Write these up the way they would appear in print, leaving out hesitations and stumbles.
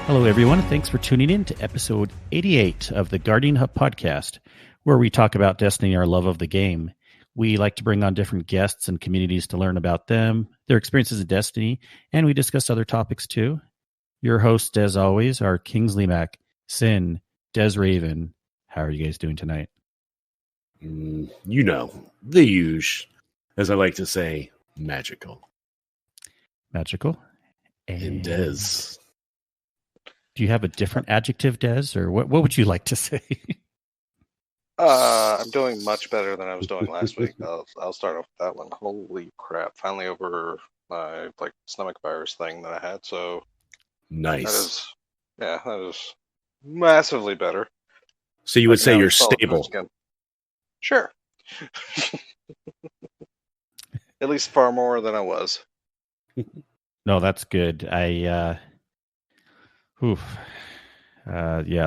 Hello, everyone. Thanks for tuning in to episode 88 of the Guardian Hub podcast, where we talk about Destiny, our love of the game. We like to bring on different guests and communities to learn about them, their experiences in Destiny, and we discuss other topics too. Your hosts, as always, are Kingsley Mac, Sin, Des Raven. How are you guys doing tonight? You know, the huge, as I like to say, magical. Magical. And Des. Do you have a different adjective, Des, or what would you like to say? I'm doing much better than I was doing last week. I'll start off with that one. Holy crap. Finally over my stomach virus thing that I had. So nice. That is massively better. So you would say you're stable. Sure. At least far more than I was. No, that's good.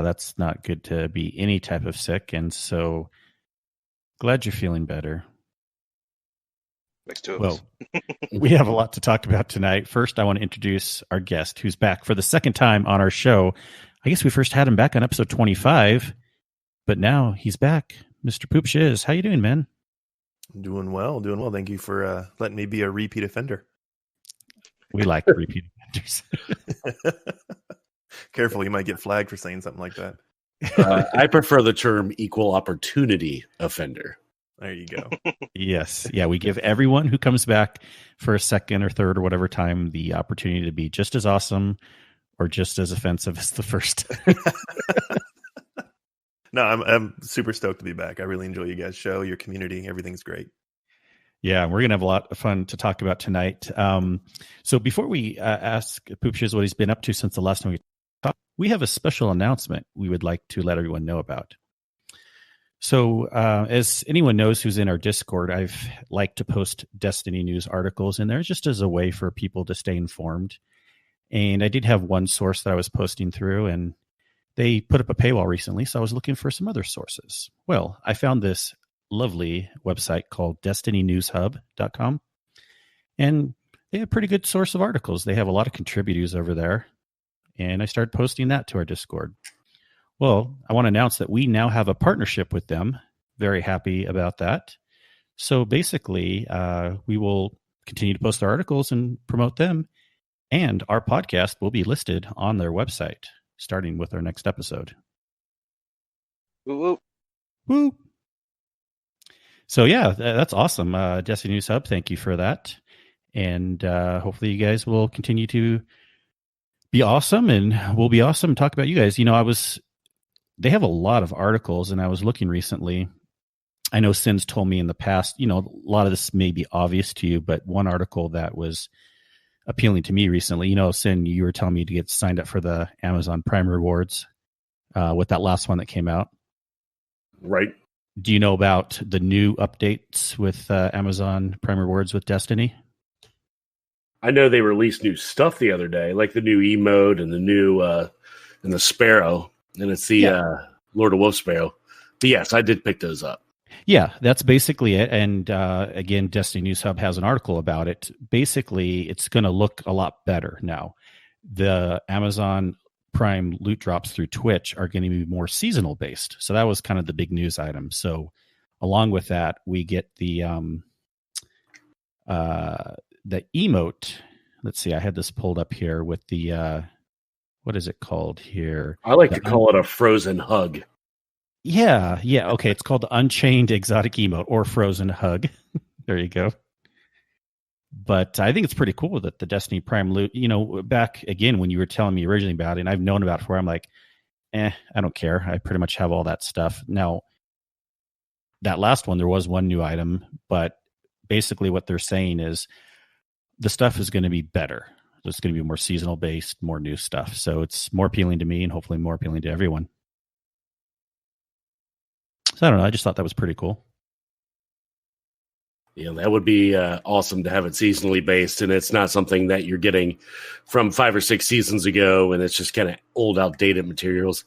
That's not good to be any type of sick, and so glad you're feeling better. Makes two of us. We have a lot to talk about tonight. First, I want to introduce our guest, who's back for the second time on our show. I guess we first had him back on episode 25, but now he's back. Mr. PoopShizzle, how you doing, man? Doing well. Thank you for letting me be a repeat offender. We like repeat offenders. Careful, you might get flagged for saying something like that. I prefer the term equal opportunity offender. There you go. Yes. Yeah, we give everyone who comes back for a second or third or whatever time the opportunity to be just as awesome or just as offensive as the first. No, I'm super stoked to be back. I really enjoy you guys' show, your community. Everything's great. Yeah, we're going to have a lot of fun to talk about tonight. So before we ask PoopShizzle what he's been up to since the last time we talked, we have a special announcement we would like to let everyone know about. So as anyone knows who's in our Discord, I've liked to post Destiny news articles in there just as a way for people to stay informed. And I did have one source that I was posting through, and they put up a paywall recently, so I was looking for some other sources. Well, I found this lovely website called destinynewshub.com, and they have a pretty good source of articles. They have a lot of contributors over there, and I started posting that to our Discord. Well, I want to announce that we now have a partnership with them. Very happy about that. So basically, we will continue to post our articles and promote them, and our podcast will be listed on their website, starting with our next episode. Woo woo. So yeah, that's awesome. Destiny News Hub, thank you for that. And hopefully you guys will continue to be awesome, and we'll be awesome and talk about you guys. You know, they have a lot of articles, and I was looking recently. I know Sin's told me in the past, you know, a lot of this may be obvious to you, but one article that was appealing to me recently, you know, Sin, you were telling me to get signed up for the Amazon Prime Rewards with that last one that came out. Right. Do you know about the new updates with Amazon Prime Rewards with Destiny? I know they released new stuff the other day, like the new emote and the new and the Sparrow, and it's the Lord of Wolf Sparrow. But yes, I did pick those up. Yeah, that's basically it. And again, Destiny News Hub has an article about it. Basically, it's going to look a lot better now. The Amazon Prime loot drops through Twitch are going to be more seasonal based. So that was kind of the big news item. So along with that, we get the emote. Let's see, I had this pulled up here with the what is it called here? I like to call it a frozen hug. Yeah. Okay, it's called the Unchained Exotic Emote or Frozen Hug. There you go. But I think it's pretty cool that the Destiny Prime loot, you know, back again when you were telling me originally about it, and I've known about it before, I'm like, I don't care. I pretty much have all that stuff. Now, that last one, there was one new item, but basically what they're saying is the stuff is going to be better. It's going to be more seasonal based, more new stuff. So it's more appealing to me and hopefully more appealing to everyone. So I don't know. I just thought that was pretty cool. Yeah, that would be awesome to have it seasonally based, and it's not something that you're getting from 5 or 6 seasons ago, and it's just kind of old, outdated materials.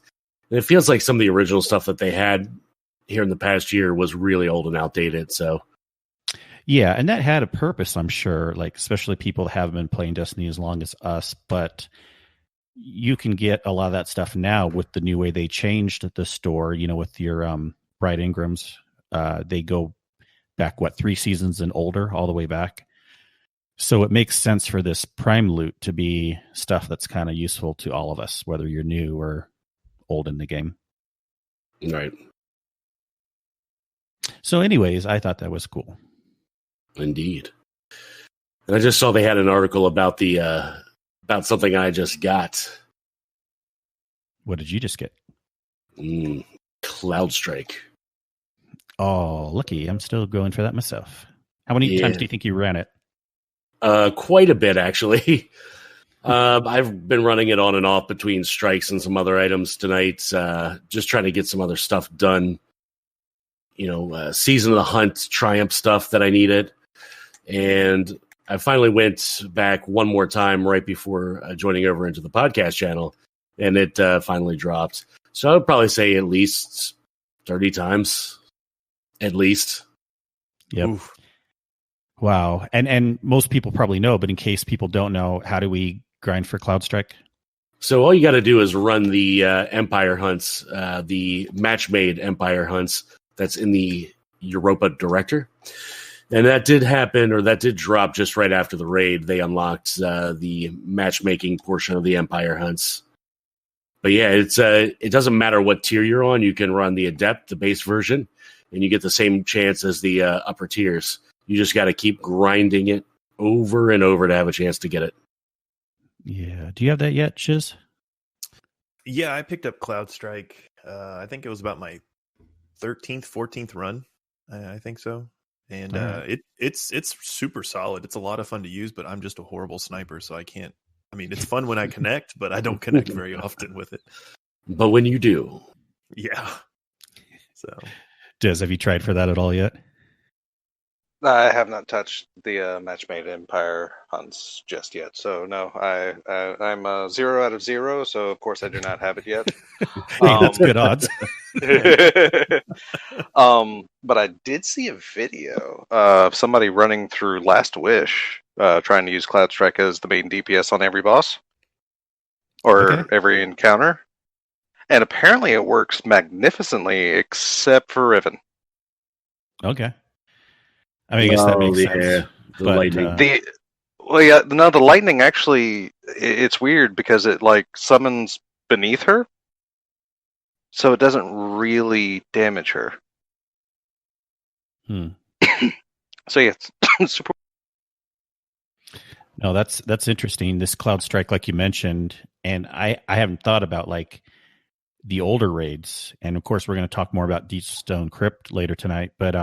And it feels like some of the original stuff that they had here in the past year was really old and outdated. So, yeah, and that had a purpose, I'm sure. Like, especially people that haven't been playing Destiny as long as us. But you can get a lot of that stuff now with the new way they changed the store, with your Bright Ingrams. They go back, 3 seasons and older, all the way back. So it makes sense for this Prime loot to be stuff that's kind of useful to all of us, whether you're new or old in the game. Right. So anyways, I thought that was cool. Indeed. And I just saw they had an article about about something I just got. What did you just get? CloudStrike. Oh, lucky. I'm still going for that myself. How many times do you think you ran it? Quite a bit, actually. I've been running it on and off between strikes and some other items tonight, just trying to get some other stuff done. Season of the Hunt Triumph stuff that I needed. And I finally went back one more time right before joining over into the podcast channel, and it finally dropped. So I would probably say at least 30 times. At least. Yep. Oof. Wow. And most people probably know, but in case people don't know, how do we grind for CloudStrike? So all you got to do is run the Empire hunts, the match-made Empire hunts that's in the Europa Director. And that did happen, or that did drop just right after the raid. They unlocked the matchmaking portion of the Empire hunts. But yeah, it doesn't matter what tier you're on. You can run the Adept, the base version, and you get the same chance as the upper tiers. You just got to keep grinding it over and over to have a chance to get it. Yeah. Do you have that yet, Shiz? Yeah, I picked up CloudStrike. I think it was about my 13th, 14th run. I think so. And it's super solid. It's a lot of fun to use, but I'm just a horrible sniper, so I can't. I mean, it's fun when I connect, but I don't connect very often with it. But when you do. Yeah. So, Des, have you tried for that at all yet? I have not touched the match-made Empire hunts just yet. So no, I'm 0 out of 0. So of course I do not have it yet. That's good odds. But I did see a video of somebody running through Last Wish, trying to use CloudStrike as the main DPS on every boss or every encounter, and apparently it works magnificently, except for Riven. Okay. I mean, I guess that makes sense. The lightning. The lightning actually, it's weird because it summons beneath her, so it doesn't really damage her. So yeah, it's super. No, that's interesting. This CloudStrike, like you mentioned, and I haven't thought about the older raids, and of course we're going to talk more about Deep Stone Crypt later tonight, but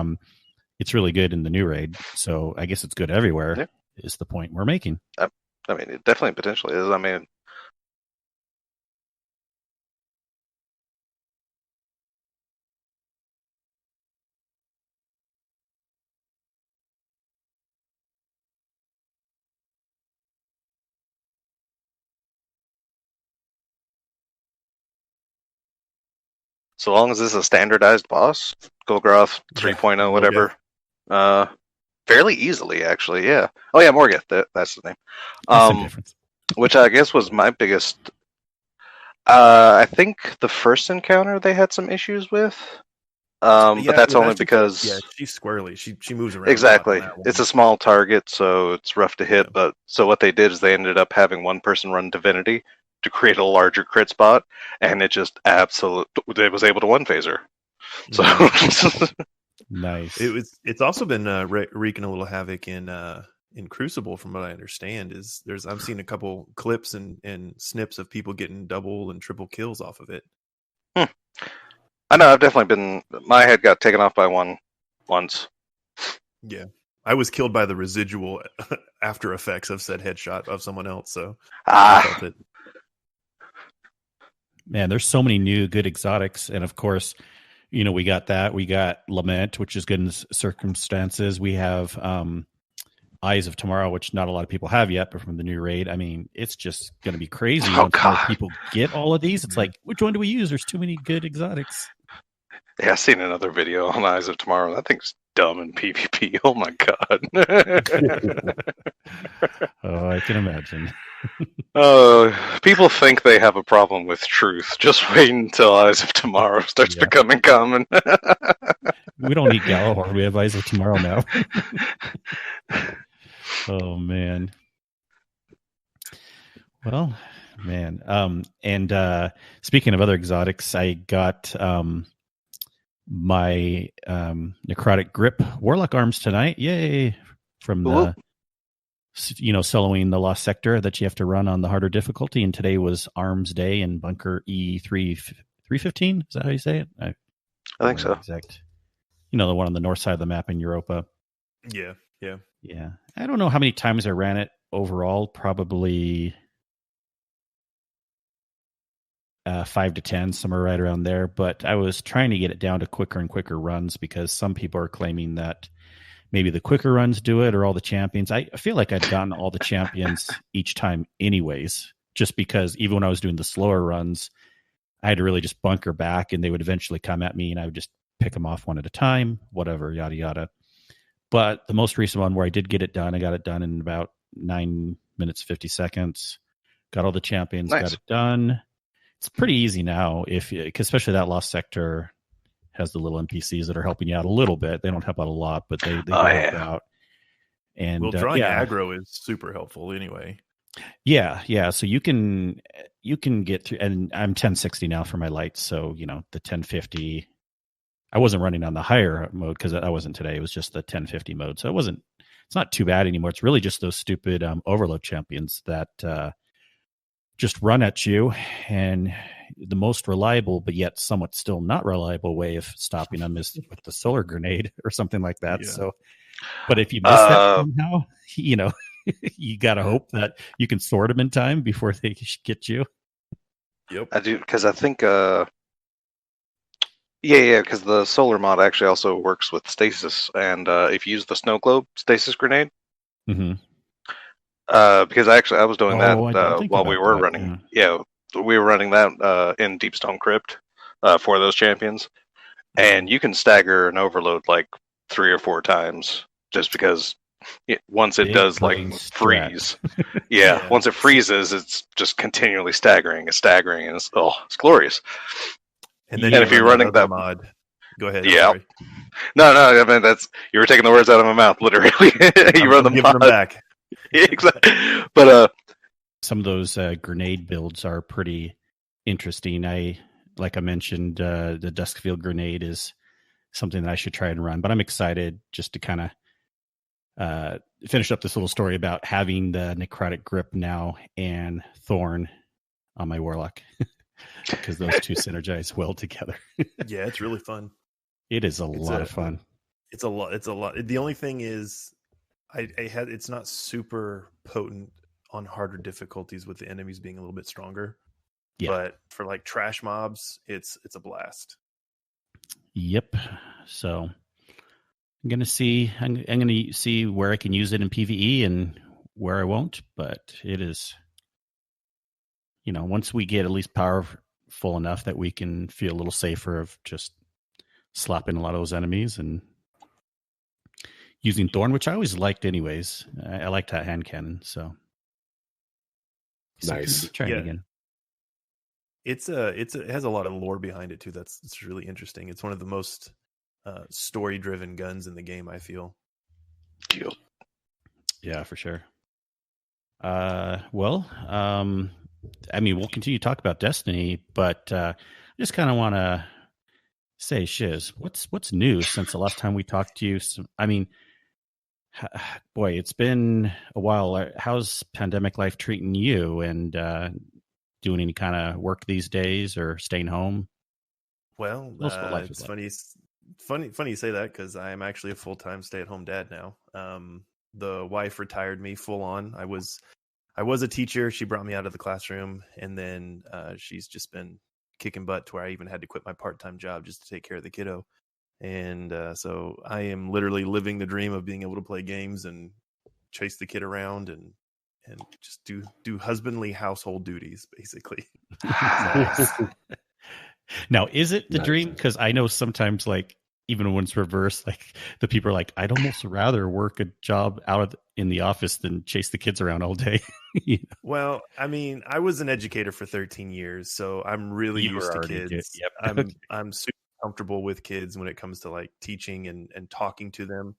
it's really good in the new raid, so I guess it's good everywhere. Yeah. Is the point we're making. I mean, it definitely potentially is. I mean, so long as this is a standardized boss, Golgroth 3.0, whatever, fairly easily, actually, yeah. Oh, yeah, Morgoth, that's the name. That's the difference. Which I guess was my biggest... I think the first encounter they had some issues with, but that's only because... Yeah, she's squirrely. She moves around. Exactly. It's a small target, so it's rough to hit, but so what they did is they ended up having one person run Divinity to create a larger crit spot, and it just it was able to one-phase her. So nice. It's also been wreaking a little havoc in Crucible, from what I understand. I've seen a couple clips and snips of people getting double and triple kills off of it. I know, I've definitely my head got taken off by one once. Yeah. I was killed by the residual after effects of said headshot of someone else, so I felt it. Man, there's so many new good exotics, and of course, we got that. We got Lament, which is good in circumstances. We have Eyes of Tomorrow, which not a lot of people have yet, but from the new raid, I mean, it's just going to be crazy once more people get all of these. It's like, which one do we use? There's too many good exotics. Yeah, I've seen another video on Eyes of Tomorrow. That thing's dumb in PvP. Oh my god. Oh, I can imagine. People think they have a problem with truth. Just wait until Eyes of Tomorrow starts Yeah. becoming common. We don't need Galahorn. We have Eyes of Tomorrow now. Oh man. Well, man. And speaking of other exotics, I got my necrotic grip warlock arms tonight. Yay! From the soloing the lost sector that you have to run on the harder difficulty. And today was arms day in bunker E315. Is that how you say it? I think so. Exact. The one on the north side of the map in Europa. Yeah. I don't know how many times I ran it overall. Probably 5 to 10, somewhere right around there. But I was trying to get it down to quicker and quicker runs because some people are claiming that maybe the quicker runs do it or all the champions. I feel like I'd gotten all the champions each time anyways, just because even when I was doing the slower runs, I had to really just bunker back and they would eventually come at me and I would just pick them off one at a time, whatever, yada, yada. But the most recent one where I did get it done, I got it done in about 9 minutes, 50 seconds. Got all the champions, Nice. Got it done. It's pretty easy now, especially that lost sector has the little NPCs that are helping you out a little bit. They don't help out a lot, but they do help out. And drawing aggro is super helpful anyway. Yeah. So you can get through, and I'm 1060 now for my lights. So, the 1050, I wasn't running on the higher mode because I wasn't today. It was just the 1050 mode. So it's not too bad anymore. It's really just those stupid overload champions that just run at you, and the most reliable, but yet somewhat still not reliable way of stopping them is with the solar grenade or something like that. Yeah. So, but if you miss that somehow, you got to hope that you can sort them in time before they get you. Yep. I do, because I think, because the solar mod actually also works with stasis, and if you use the snow globe stasis grenade, Mm-hmm. because I was doing that while we were that. running. Yeah, we were running that in Deep Stone Crypt for those champions, and you can stagger an overload like 3 or 4 times just because once it does freeze. Yeah, once it freezes, it's just continually staggering, and it's glorious. And then if you're running that mod, go ahead. Yeah. No, I mean you were taking the words out of my mouth, literally. Run them back. Exactly. But some of those grenade builds are pretty interesting. Like I mentioned, the Duskfield grenade is something that I should try and run, but I'm excited just to kind of finish up this little story about having the necrotic grip now and Thorn on my warlock because those two synergize well together. Yeah, it's really fun. It is a lot of fun. It's a lot. The only thing is it's not super potent on harder difficulties with the enemies being a little bit stronger. Yeah. But for like trash mobs, it's a blast. Yep. So I'm gonna see where I can use it in PvE and where I won't. But it is, once we get at least powerful enough that we can feel a little safer of just slapping a lot of those enemies and using Thorn, which I always liked anyways. I liked that hand cannon, so nice. Try it again. It has a lot of lore behind it too. It's really interesting. It's one of the most story-driven guns in the game, I feel. Cute. Yeah, for sure. We'll continue to talk about Destiny, but I just kind of want to say, Shiz, what's new since the last time we talked to you? Boy, it's been a while. How's pandemic life treating you, and doing any kind of work these days or staying home? Well, it's funny you say that because I am actually a full-time stay-at-home dad now. The wife retired me full on. I was a teacher. She brought me out of the classroom, and then she's just been kicking butt to where I even had to quit my part-time job just to take care of the kiddo. And so I am literally living the dream of being able to play games and chase the kid around and just do husbandly household duties, basically. Now, is it the dream? Because I know sometimes, like, even when it's reversed, like the people are like, I'd almost rather work a job in the office than chase the kids around all day. You know? Well, I mean, I was an educator for 13 years, so I'm really You were used to already kids. Yep. I'm super comfortable with kids when it comes to like teaching and talking to them.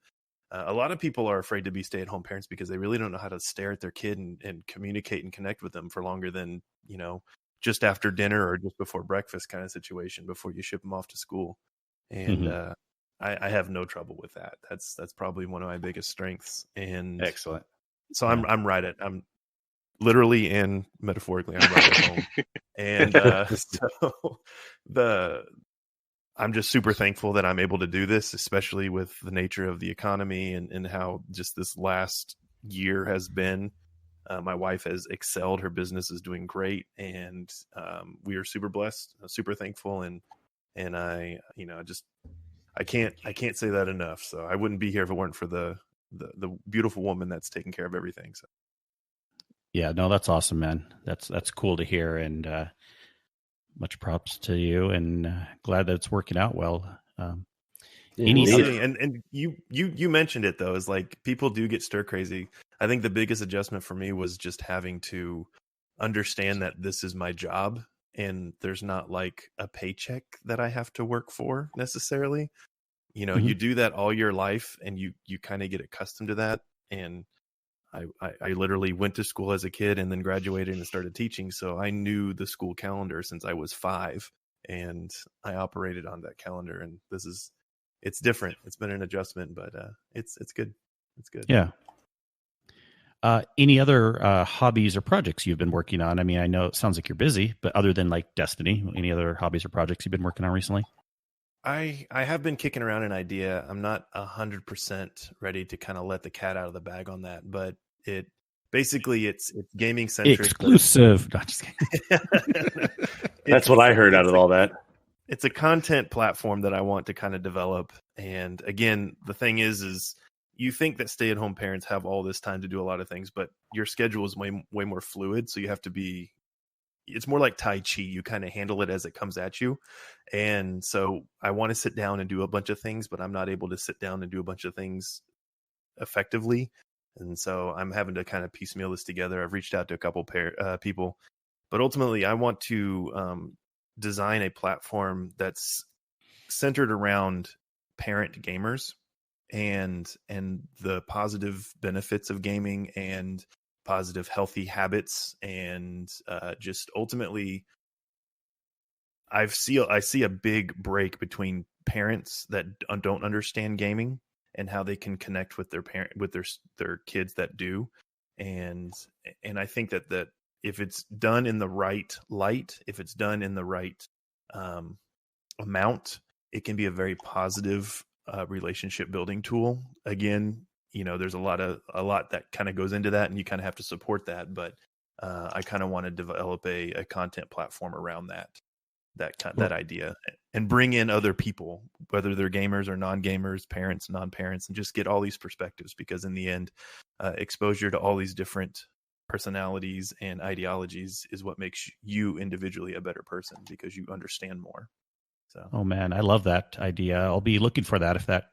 A lot of people are afraid to be stay-at-home parents because they really don't know how to stare at their kid and communicate and connect with them for longer than, just after dinner or just before breakfast kind of situation before you ship them off to school. And I have no trouble with that. That's probably one of my biggest strengths. And Excellent. so I'm I'm literally and metaphorically, I'm right at home. And so I'm just super thankful that I'm able to do this, especially with the nature of the economy and how just this last year has been. My wife has excelled. Her business is doing great. And we are super blessed, super thankful. And I, I can't say that enough. So I wouldn't be here if it weren't for the beautiful woman that's taking care of everything. So. Yeah, no, that's awesome, man. That's cool to hear. And much props to you, and glad that it's working out well. And you mentioned it though, is like people do get stir crazy. I think the biggest adjustment for me was just having to understand that this is my job and there's not like a paycheck that I have to work for necessarily. You do that all your life and you kind of get accustomed to that. And I literally went to school as a kid and then graduated and started teaching. So I knew the school calendar since I was 5 and I operated on that calendar. And it's different. It's been an adjustment, but it's good. It's good. Yeah. Any other hobbies or projects you've been working on? I mean, I know it sounds like you're busy, but other than like Destiny, any other hobbies or projects you've been working on recently? I have been kicking around an idea. I'm not 100% ready to kind of let the cat out of the bag on that, but it's gaming centric. Exclusive. Not just kidding. That's what I heard out of all that. It's a content platform that I want to kind of develop. And again, the thing is you think that stay-at-home parents have all this time to do a lot of things, but your schedule is way more fluid. So you have to be. It's more like Tai Chi. You kind of handle it as it comes at you. And so I want to sit down and do a bunch of things, but I'm not able to sit down and do a bunch of things effectively. And so I'm having to kind of piecemeal this together. I've reached out to a couple people, but ultimately I want to design a platform that's centered around parent gamers and the positive benefits of gaming and positive healthy habits, and just ultimately I see a big break between parents that don't understand gaming and how they can connect with their their kids that do, and I think that if it's done in the right light, if it's done in the right amount, it can be a very positive relationship building tool. Again, there's a lot that kind of goes into that, and you kind of have to support that. But I kind of want to develop a content platform around that idea, and bring in other people, whether they're gamers or non-gamers, parents, non-parents, and just get all these perspectives. Because in the end, exposure to all these different personalities and ideologies is what makes you individually a better person, because you understand more. So, oh man, I love that idea. I'll be looking for that if that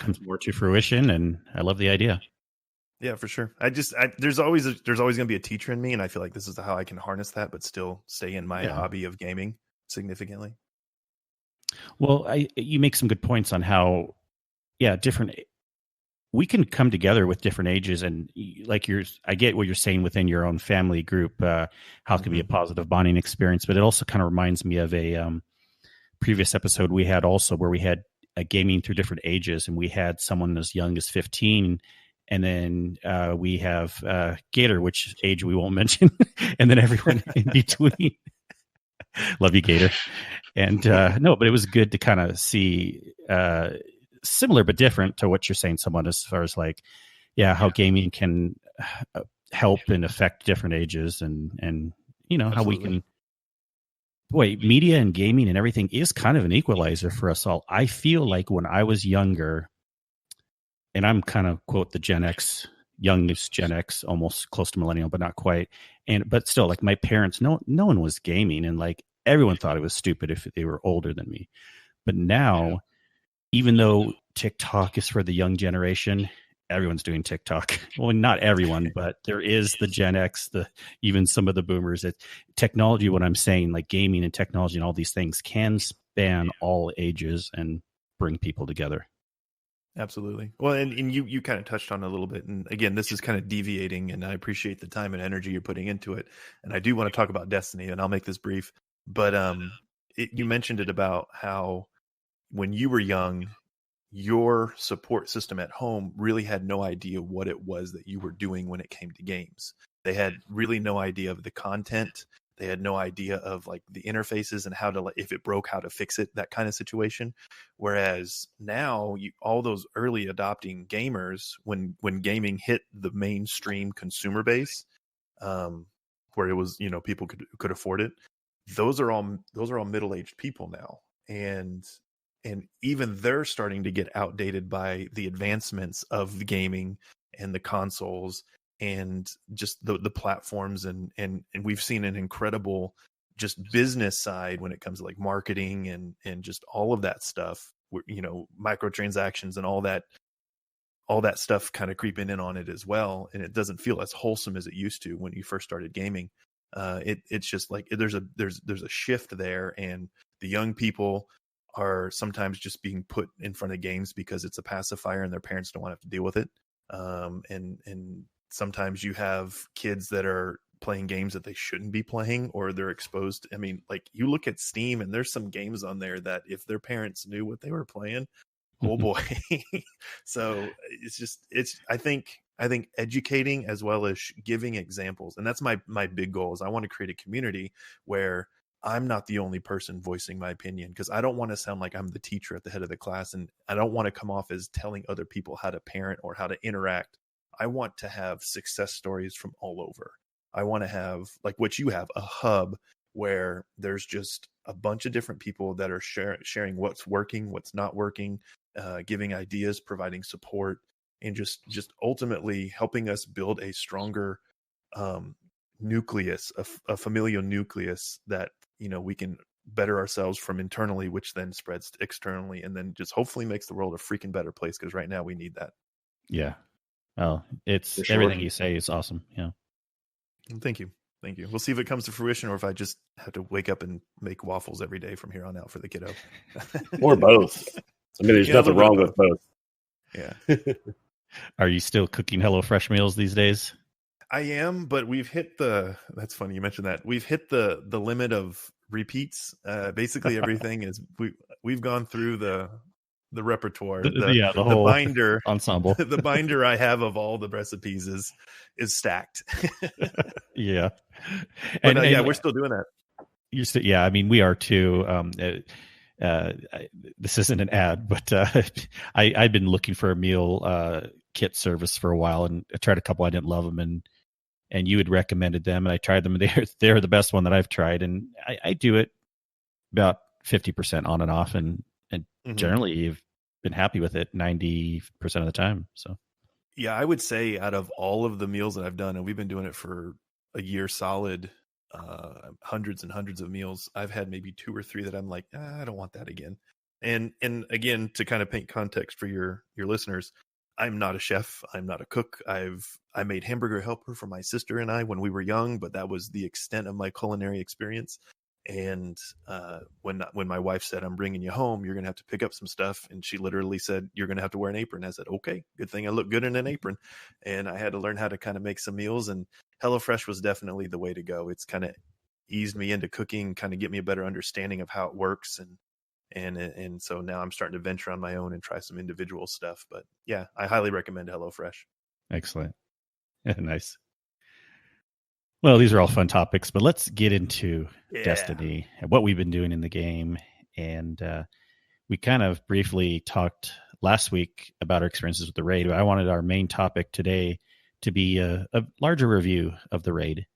comes more to fruition, and I love the idea. Yeah, for sure. There's always going to be a teacher in me, and I feel like this is how I can harness that, but still stay in my hobby of gaming significantly. Well, you make some good points on how, we can come together with different ages, and like I get what you're saying within your own family group, how it can be a positive bonding experience, but it also kind of reminds me of a previous episode we had also where we had gaming through different ages, and we had someone as young as 15, and then we have Gator, which age we won't mention, and then everyone in between. Love you, Gator. And no, but it was good to kind of see similar but different to what you're saying, someone as far as like, how gaming can help and affect different ages, and Absolutely. How we can. Boy, media and gaming and everything is kind of an equalizer for us all. I feel like when I was younger, and I'm kind of, quote, the Gen X, youngest Gen X, almost close to millennial, but not quite. But still, like my parents, no one was gaming, and like everyone thought it was stupid if they were older than me. But now even though TikTok is for the young generation, everyone's doing TikTok. Well, not everyone, but there is the Gen X, even some of the boomers. Technology, what I'm saying, like gaming and technology and all these things can span all ages and bring people together. Absolutely. Well, and you kind of touched on it a little bit. And again, this is kind of deviating, and I appreciate the time and energy you're putting into it. And I do want to talk about Destiny, and I'll make this brief. But you mentioned it about how when you were young, your support system at home really had no idea what it was that you were doing when it came to games. They had really no idea of the content. They had no idea of like the interfaces and how to, if it broke, how to fix it, that kind of situation. Whereas now, all those early adopting gamers, when gaming hit the mainstream consumer base, where it was, people could afford it, those are all middle-aged people now, and even they're starting to get outdated by the advancements of the gaming and the consoles and just the platforms, and we've seen an incredible just business side when it comes to like marketing and just all of that stuff, microtransactions and all that stuff kind of creeping in on it as well. And it doesn't feel as wholesome as it used to when you first started gaming. It's just like there's a shift there, and the young people are sometimes just being put in front of games because it's a pacifier and their parents don't want to have to deal with it. And sometimes you have kids that are playing games that they shouldn't be playing, or they're exposed. I mean, like you look at Steam and there's some games on there that if their parents knew what they were playing, oh boy. So I think educating as well as giving examples. And that's my big goal, is I want to create a community where I'm not the only person voicing my opinion, because I don't want to sound like I'm the teacher at the head of the class, and I don't want to come off as telling other people how to parent or how to interact. I want to have success stories from all over. I want to have, like what you have, a hub where there's just a bunch of different people that are sharing what's working, what's not working, giving ideas, providing support, and just ultimately helping us build a stronger nucleus, a familial nucleus that we can better ourselves from internally, which then spreads externally, and then just hopefully makes the world a freaking better place, because right now we need that. Yeah. Well, it's sure. Everything you say is awesome. Yeah. Thank you. We'll see if it comes to fruition, or if I just have to wake up and make waffles every day from here on out for the kiddo. Or both. I mean, there's nothing wrong with both. Yeah. Are you still cooking HelloFresh meals these days? I am, but we've hit that's funny you mentioned that. We've hit the limit of repeats. Basically everything is, we've gone through the repertoire, the whole binder ensemble. The binder I have of all the recipes is stacked. Yeah. But we're still doing that. You're still, yeah, I mean, we are too. This isn't an ad, but I've been looking for a meal kit service for a while, and I tried a couple. I didn't love them, and you had recommended them, and I tried them, and they're the best one that I've tried, and I do it about 50% on and off, and generally you've been happy with it 90% of the time. So yeah, I would say out of all of the meals that I've done, and we've been doing it for a year solid, hundreds and hundreds of meals, I've had maybe 2 or 3 that I'm like, I don't want that again. And again, to kind of paint context for your listeners, I'm not a chef. I'm not a cook. I made hamburger helper for my sister and I when we were young, but that was the extent of my culinary experience. And when my wife said, I'm bringing you home, you're going to have to pick up some stuff. And she literally said, you're going to have to wear an apron. I said, okay, good thing I look good in an apron. And I had to learn how to kind of make some meals, and HelloFresh was definitely the way to go. It's kind of eased me into cooking, kind of get me a better understanding of how it works. And so now I'm starting to venture on my own and try some individual stuff. But yeah, I highly recommend HelloFresh. Excellent. Nice. Well, these are all fun topics, but let's get into Destiny and what we've been doing in the game. And we kind of briefly talked last week about our experiences with the raid, but I wanted our main topic today to be a larger review of the raid.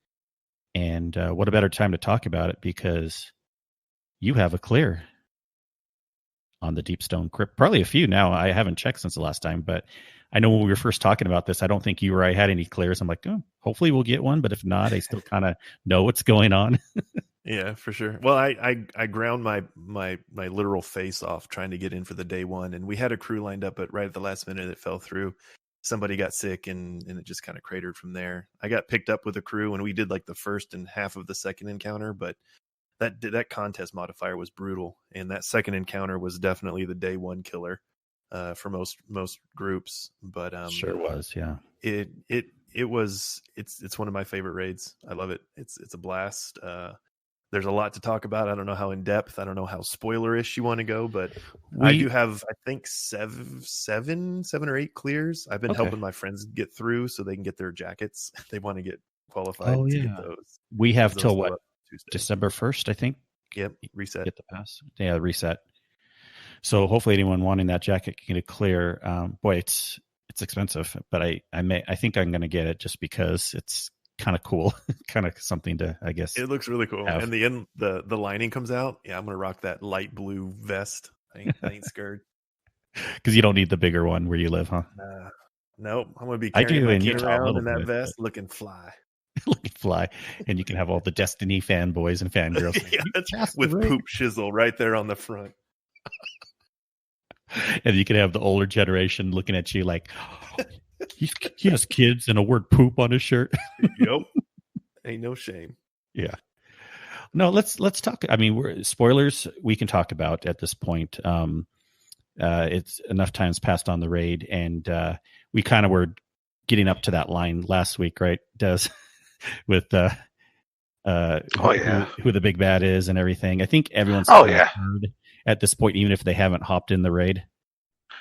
And what a better time to talk about it, because you have a clear on the Deep Stone Crypt. Probably a few now. I haven't checked since the last time, but I know when we were first talking about this, I don't think you or I had any clears. I'm like, oh, hopefully we'll get one, but if not, I still kind of know what's going on. Yeah, for sure. Well, I ground my literal face off trying to get in for the day one, and we had a crew lined up, but right at the last minute it fell through. Somebody got sick, and it just kind of cratered from there. I got picked up with a crew, and we did like the first and half of the second encounter, but that contest modifier was brutal, and that second encounter was definitely the day one killer for most groups. But Sure was, yeah. It's one of my favorite raids. I love it. It's a blast. There's a lot to talk about. I don't know how in depth. I don't know how spoilerish you want to go, but I do have, I think, seven or eight clears. I've been helping my friends get through so they can get their jackets. They want to get qualified to get those. We have till what? December 1st, I think. Yep, reset. Get the pass. Yeah, reset. So hopefully anyone wanting that jacket can get it clear. Boy, it's expensive, but I think I'm going to get it just because it's kind of cool, kind of something to, I guess. It looks really cool. have. And the end, the lining comes out. Yeah, I'm going to rock that light blue vest. I ain't scared. Because you don't need the bigger one where you live, huh? Nope. I'm going to be I carrying do my in kid Utah a around little in that bit, vest looking fly. Looking fly, and you can have all the Destiny fanboys and fangirls with PoopShizzle right there on the front. And you can have the older generation looking at you like, oh, he has kids and a word poop on his shirt. Yep. Ain't no shame. Yeah. No, let's talk. I mean, spoilers we can talk about at this point. It's enough times passed on the raid, and we kind of were getting up to that line last week, right, Des? With who the big bad is and everything. I think everyone's heard at this point, even if they haven't hopped in the raid.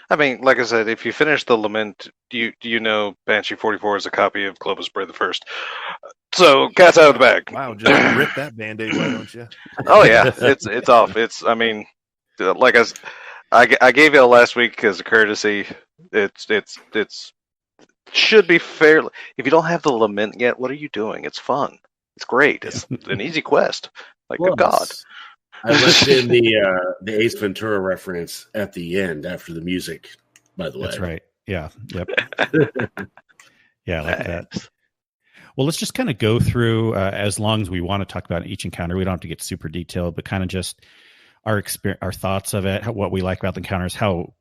I mean, like I said, if you finish the Lament, do you know Banshee 44 is a copy of Globus Bray the First? So cat's out of the bag. Wow, just rip that Band-Aid, why don't you? Oh yeah, it's off. I mean, like I gave you last week as a courtesy. It's should be fairly. If you don't have the Lament yet, what are you doing? It's fun. It's great. It's an easy quest. Like, good God. I left in the Ace Ventura reference at the end after the music, by the way. That's right. Yeah. Yep. Yeah, I like that. Well, let's just kind of go through, as long as we want to talk about each encounter. We don't have to get super detailed, but kind of just our thoughts of it, what we like about the encounters, how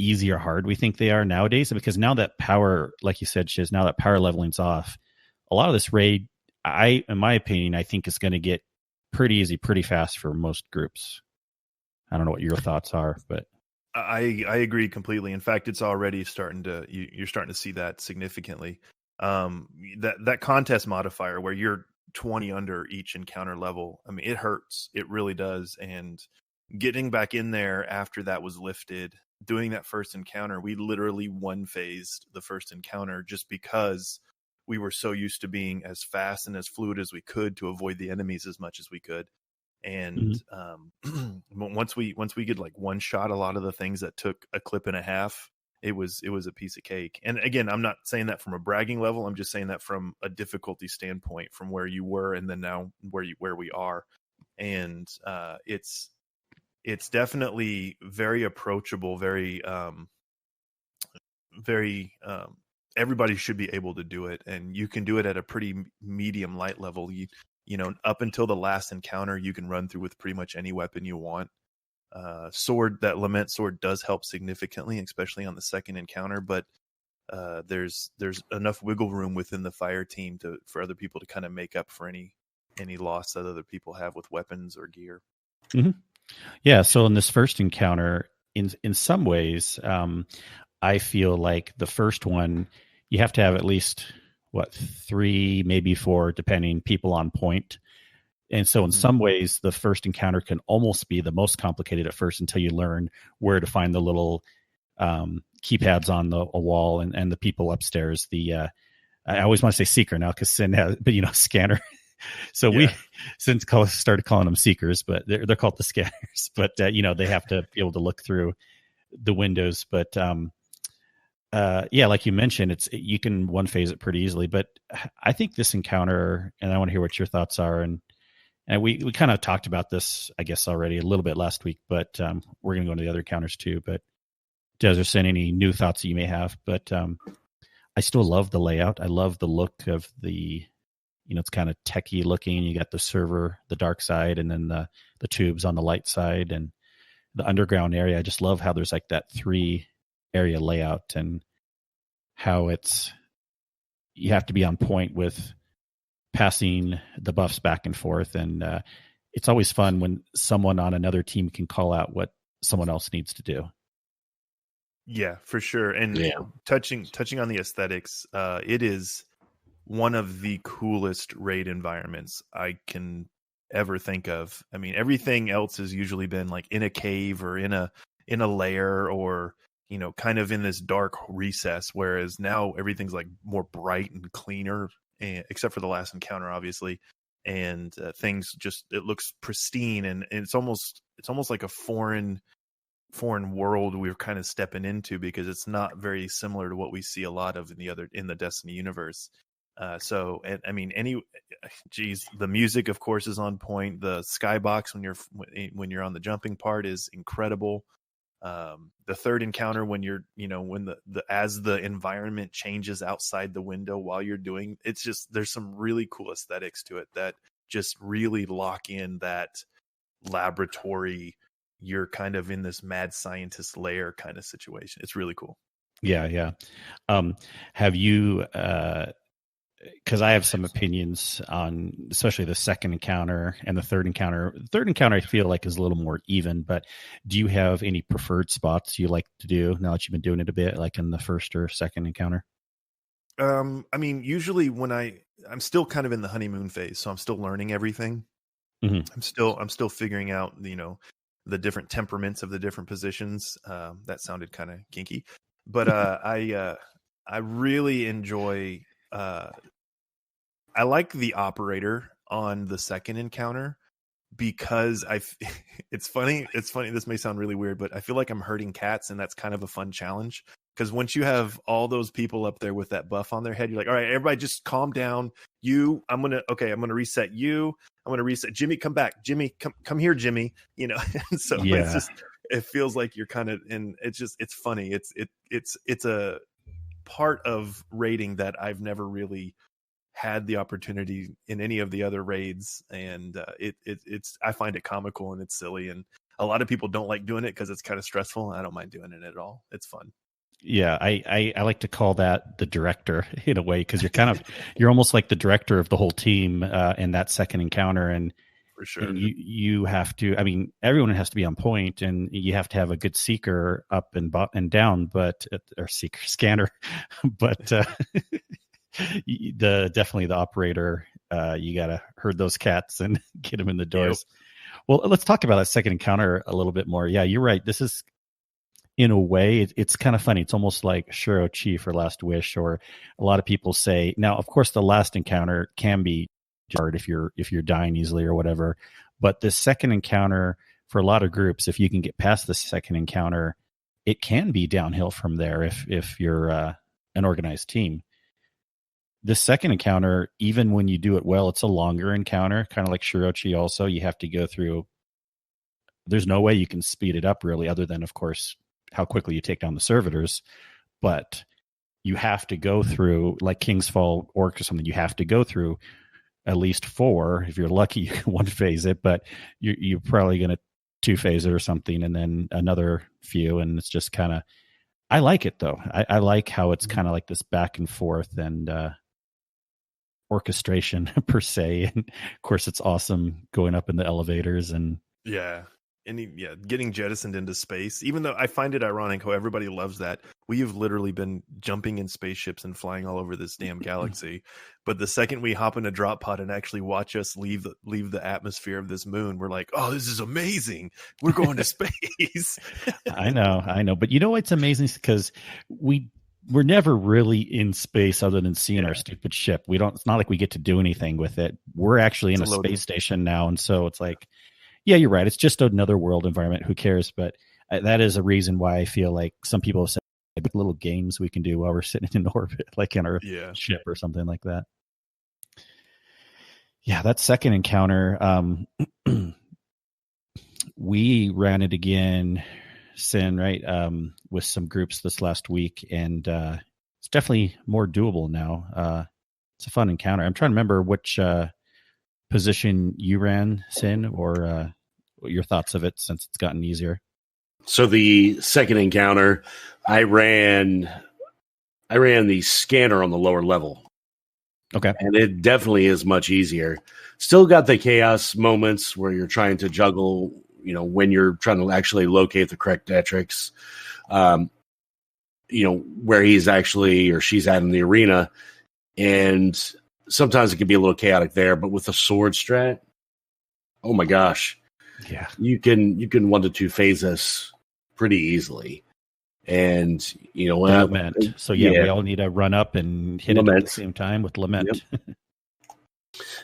easy or hard we think they are nowadays. Because now that power, like you said, Shiz, now that power leveling's off, a lot of this raid, in my opinion, I think is going to get pretty easy, pretty fast for most groups. I don't know what your thoughts are, but I agree completely. In fact, it's already starting to, you're starting to see that significantly. That contest modifier where you're 20 under each encounter level, I mean, it hurts. It really does. And getting back in there after that was lifted, doing that first encounter, we literally one-phased the first encounter just because we were so used to being as fast and as fluid as we could to avoid the enemies as much as we could. And once we could like one shot a lot of the things that took a clip and a half, it was a piece of cake. And again, I'm not saying that from a bragging level. I'm just saying that from a difficulty standpoint, from where you were and then now where we are. And it's definitely very approachable, very everybody should be able to do it, and you can do it at a pretty medium light level. You know, up until the last encounter, you can run through with pretty much any weapon you want. That Lament sword does help significantly, especially on the second encounter, but there's enough wiggle room within the fire team for other people to kind of make up for any loss that other people have with weapons or gear. Mm-hmm. Yeah. So in this first encounter, in some ways, I feel like the first one, you have to have at least 3, maybe 4, depending, people on point. And so in some ways, the first encounter can almost be the most complicated at first until you learn where to find the little keypads on a wall and the people upstairs. I always want to say seeker now because Sin has, but scanner. So we since started calling them seekers, but they're called the scanners. But they have to be able to look through the windows. But like you mentioned, you can one phase it pretty easily. But I think this encounter, and I want to hear what your thoughts are, and we kind of talked about this, I guess, already a little bit last week, but we're going to go into the other encounters too. But Des or Sin, any new thoughts that you may have? But I still love the layout. I love the look of the it's kind of techie looking. You got the server, the dark side, and then the tubes on the light side, and the underground area. I just love how there's like that 3 area layout, and how you have to be on point with passing the buffs back and forth. And it's always fun when someone on another team can call out what someone else needs to do. Yeah, for sure. And touching on the aesthetics, it is one of the coolest raid environments I can ever think of. I mean, everything else has usually been like in a cave or in a lair, or kind of in this dark recess, whereas now everything's like more bright and cleaner, except for the last encounter, obviously. And things just, it looks pristine, and it's almost like a foreign world we're kind of stepping into, because it's not very similar to what we see a lot of in the Destiny universe. So, and I mean, the music, of course, is on point. The skybox when you're on the jumping part is incredible. The third encounter, when you're, when as the environment changes outside the window while you're doing, it's just, there's some really cool aesthetics to it that just really lock in that laboratory. You're kind of in this mad scientist lair kind of situation. It's really cool. Yeah. Have you, because I have some opinions on especially the second encounter and the third encounter. The third encounter I feel like is a little more even, but do you have any preferred spots you like to do now that you've been doing it a bit, like in the first or second encounter? I mean, usually when I'm still kind of in the honeymoon phase, so I'm still learning everything. Mm-hmm. I'm still figuring out, the different temperaments of the different positions. That sounded kind of kinky, but I really enjoy. I like the operator on the second encounter, because it's funny. This may sound really weird, but I feel like I'm herding cats, and that's kind of a fun challenge. Because once you have all those people up there with that buff on their head, you're like, all right, everybody just calm down. I'm going to reset you. I'm going to reset Jimmy. Come back, Jimmy. Come here, Jimmy. And so it's just, it feels like you're kind of, and it's funny. It's a part of raiding that I've never really had the opportunity in any of the other raids. And it's, I find it comical, and it's silly. And a lot of people don't like doing it because it's kind of stressful. I don't mind doing it at all. It's fun. Yeah, I like to call that the director in a way, because you're almost like the director of the whole team in that second encounter. And for sure, and you have to, I mean, everyone has to be on point, and you have to have a good seeker up and down, but or seeker scanner, but definitely the operator. You got to herd those cats and get them in the doors. Yep. Well, let's talk about that second encounter a little bit more. Yeah, you're right. This is, in a way, it's kind of funny. It's almost like Shuro Chief or Last Wish, or a lot of people say. Now, of course, the last encounter can be hard if you're dying easily or whatever. But the second encounter, for a lot of groups, if you can get past the second encounter, it can be downhill from there if you're an organized team. The second encounter, even when you do it well, it's a longer encounter, kind of like Shirochi also. You have to go through. There's no way you can speed it up really, other than, of course, how quickly you take down the servitors. But you have to go through, like King's Fall Orc or something, you have to go through at least 4. If you're lucky, you can 1-phase it, but you're probably going to 2-phase it or something, and then another few. And it's just kind of, I like it though. I like how it's kind of like this back and forth and orchestration per se. And of course, it's awesome going up in the elevators and getting jettisoned into space. Even though I find it ironic how everybody loves that. We have literally been jumping in spaceships and flying all over this damn galaxy. But the second we hop in a drop pod and actually watch us leave the atmosphere of this moon, we're like, oh, this is amazing. We're going to space. I know. But you know what's amazing? Because we're never really in space other than seeing our stupid ship. It's not like we get to do anything with it. We're actually in a space station now. And so it's like, yeah, you're right. It's just another world environment. Who cares? But that is a reason why I feel like some people have said little games we can do while we're sitting in orbit, like in our ship or something like that. Yeah, that second encounter, we ran it again, Sin, right, with some groups this last week, and it's definitely more doable now. It's a fun encounter. I'm trying to remember which position you ran, Sin, or your thoughts of it since it's gotten easier. So the second encounter, I ran the scanner on the lower level. Okay. And it definitely is much easier. Still got the chaos moments where you're trying to juggle, when you're trying to actually locate the correct Detrix, where he's actually or she's at in the arena. And sometimes it can be a little chaotic there, but with the sword strat, oh my gosh. Yeah. You can 1 to 2 phase us pretty easily. And Lament. So we all need to run up and hit it at the same time with Lament. Yep.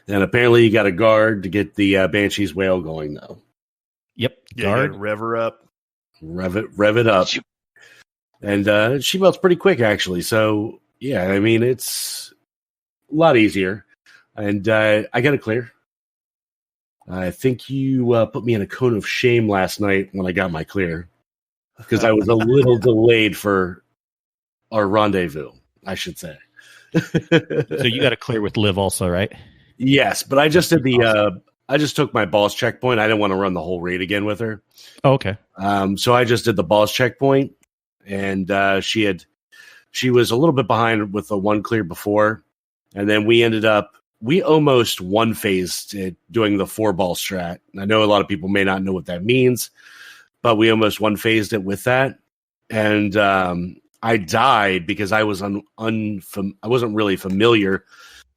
And apparently you got a guard to get the Banshee's Wail going though. Yep. Guard. Rev her up. Rev it up. And she melts pretty quick actually. So yeah, I mean it's a lot easier. And I got it clear. I think you put me in a cone of shame last night when I got my clear. Because I was a little delayed for our rendezvous, I should say. So you got to clear with Liv also, right? Yes, but I just did I just took my boss checkpoint. I didn't want to run the whole raid again with her. Oh, okay. So I just did the boss checkpoint, and she was a little bit behind with the one clear before, and then we almost one phased it doing the 4-ball strat. I know a lot of people may not know what that means. But we almost one phased it with that, and I died because I was I wasn't really familiar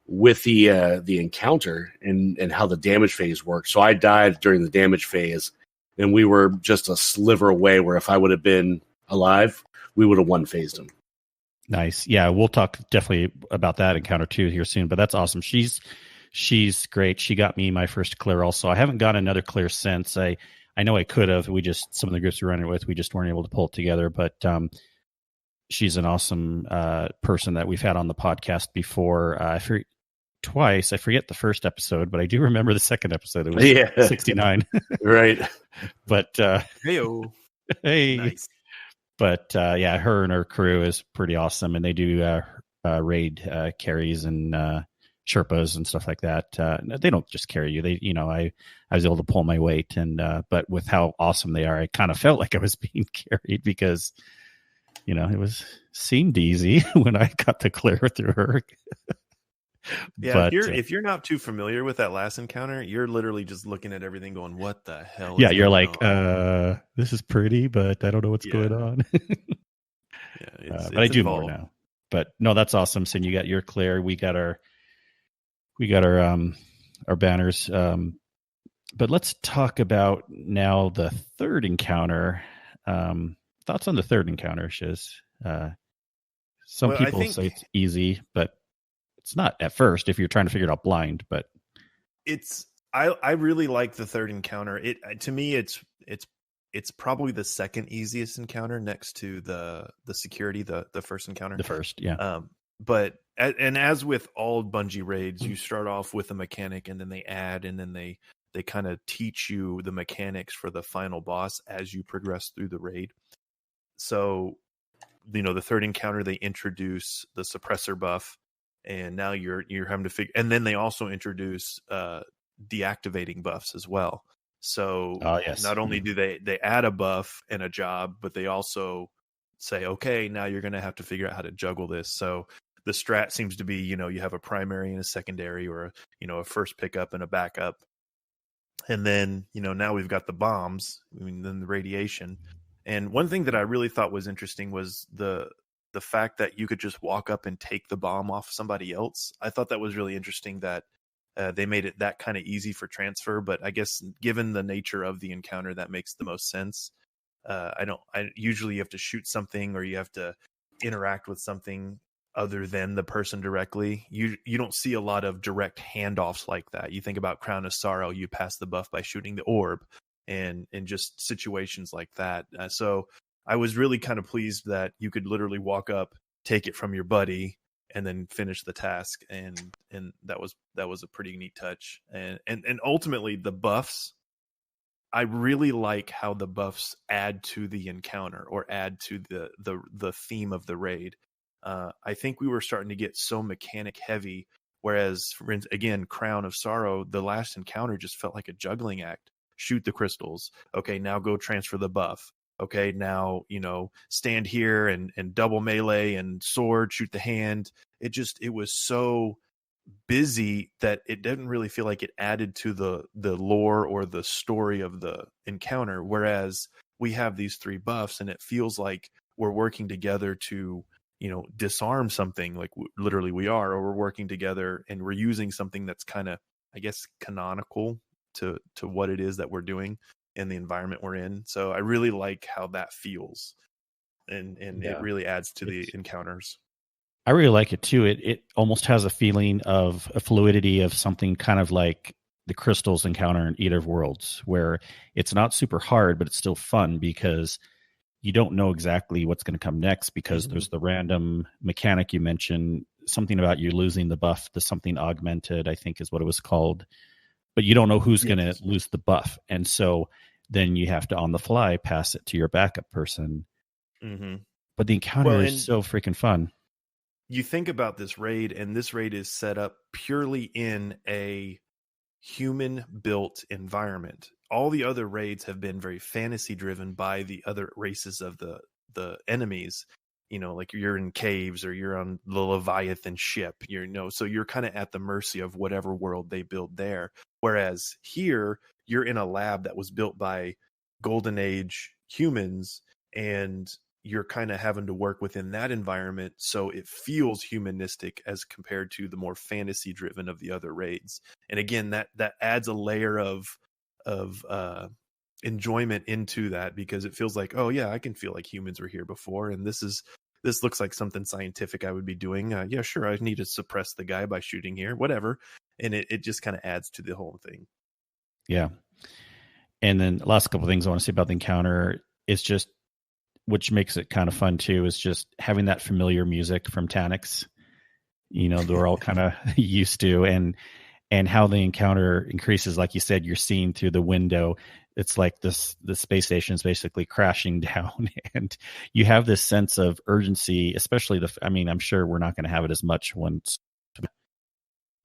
with the encounter and how the damage phase worked. So I died during the damage phase, and we were just a sliver away. Where if I would have been alive, we would have one phased him. Nice. Yeah, we'll talk definitely about that encounter too here soon. But that's awesome. She's great. She got me my first clear also. I haven't gotten another clear since. I know I could have. Some of the groups we were running with, we just weren't able to pull it together. But she's an awesome person that we've had on the podcast before. Twice. I forget the first episode, but I do remember the second episode. It was 69. Right. But hey. Nice. But her and her crew is pretty awesome, and they do raid carries and Sherpas and stuff like that. They don't just carry you. I was able to pull my weight, and but with how awesome they are, I kind of felt like I was being carried because it seemed easy when I got the clear through her. Yeah, but, if you're not too familiar with that last encounter, you're literally just looking at everything going, what the hell? Yeah, you're like, this is pretty, but I don't know what's going on. But I do more now. But no, that's awesome. Sin, you got your clear. We got our banners. But let's talk about now the third encounter. Thoughts on the third encounter, Shiz? Some people say it's easy, but it's not at first if you're trying to figure it out blind. But I really like the third encounter. To me, it's probably the second easiest encounter next to the security, the first encounter. The first, yeah. But as with all Bungie raids, you start off with a mechanic, and then they add, and then they kind of teach you the mechanics for the final boss as you progress through the raid. So, the third encounter, they introduce the suppressor buff, and now you're having to figure. And then they also introduce deactivating buffs as well. So not only do they add a buff and a job, but they also say, okay, now you're going to have to figure out how to juggle this. So the strat seems to be, you have a primary and a secondary, or a first pickup and a backup. And then, now we've got the bombs, then the radiation. And one thing that I really thought was interesting was the fact that you could just walk up and take the bomb off somebody else. I thought that was really interesting that they made it that kind of easy for transfer. But I guess given the nature of the encounter, that makes the most sense. Usually you have to shoot something, or you have to interact with something other than the person directly. You don't see a lot of direct handoffs like that. You think about Crown of Sorrow, you pass the buff by shooting the orb, and just situations like that. So I was really kind of pleased that you could literally walk up, take it from your buddy, and then finish the task. And that was a pretty neat touch. And ultimately the buffs, I really like how the buffs add to the encounter, or add to the theme of the raid. I think we were starting to get so mechanic heavy Whereas, again, Crown of Sorrow, the last encounter just felt like a juggling act. Shoot the crystals. Okay, now go transfer the buff. Okay, now, stand here and double melee and sword, shoot the hand. It was so busy that it didn't really feel like it added to the lore or the story of the encounter. Whereas we have these 3 buffs and it feels like we're working together to, disarm something, like literally we are, or we're working together and we're using something that's kind of, I guess, canonical to what it is that we're doing in the environment we're in. So I really like how that feels, and it really adds to the encounters. I really like it too. It almost has a feeling of a fluidity of something kind of like the crystals encounter in Eater of Worlds, where it's not super hard, but it's still fun because you don't know exactly what's going to come next, because there's the random mechanic you mentioned, something about you losing the buff, the something augmented, I think is what it was called. But you don't know who's going to lose the buff. And so then you have to, on the fly, pass it to your backup person. But the encounter is so freaking fun. You think about this raid, and this raid is set up purely in a human-built environment. All the other raids have been very fantasy-driven by the other races of the enemies. Like you're in caves or you're on the Leviathan ship. So you're kind of at the mercy of whatever world they build there. Whereas here, you're in a lab that was built by Golden Age humans, and you're kind of having to work within that environment, so it feels humanistic as compared to the more fantasy driven of the other raids. And again, that adds a layer of enjoyment into that, because it feels like, oh yeah, I can feel like humans were here before, and this looks like something scientific I would be doing. Yeah, sure, I need to suppress the guy by shooting here, whatever. And it just kind of adds to the whole thing. Yeah. And then the last couple of things I want to say about the encounter is just, which makes it kind of fun too, is just having that familiar music from Tanix, they're all kind of used to, and how the encounter increases. Like you said, you're seeing through the window. It's like the space station is basically crashing down, and you have this sense of urgency, especially I'm sure we're not going to have it as much once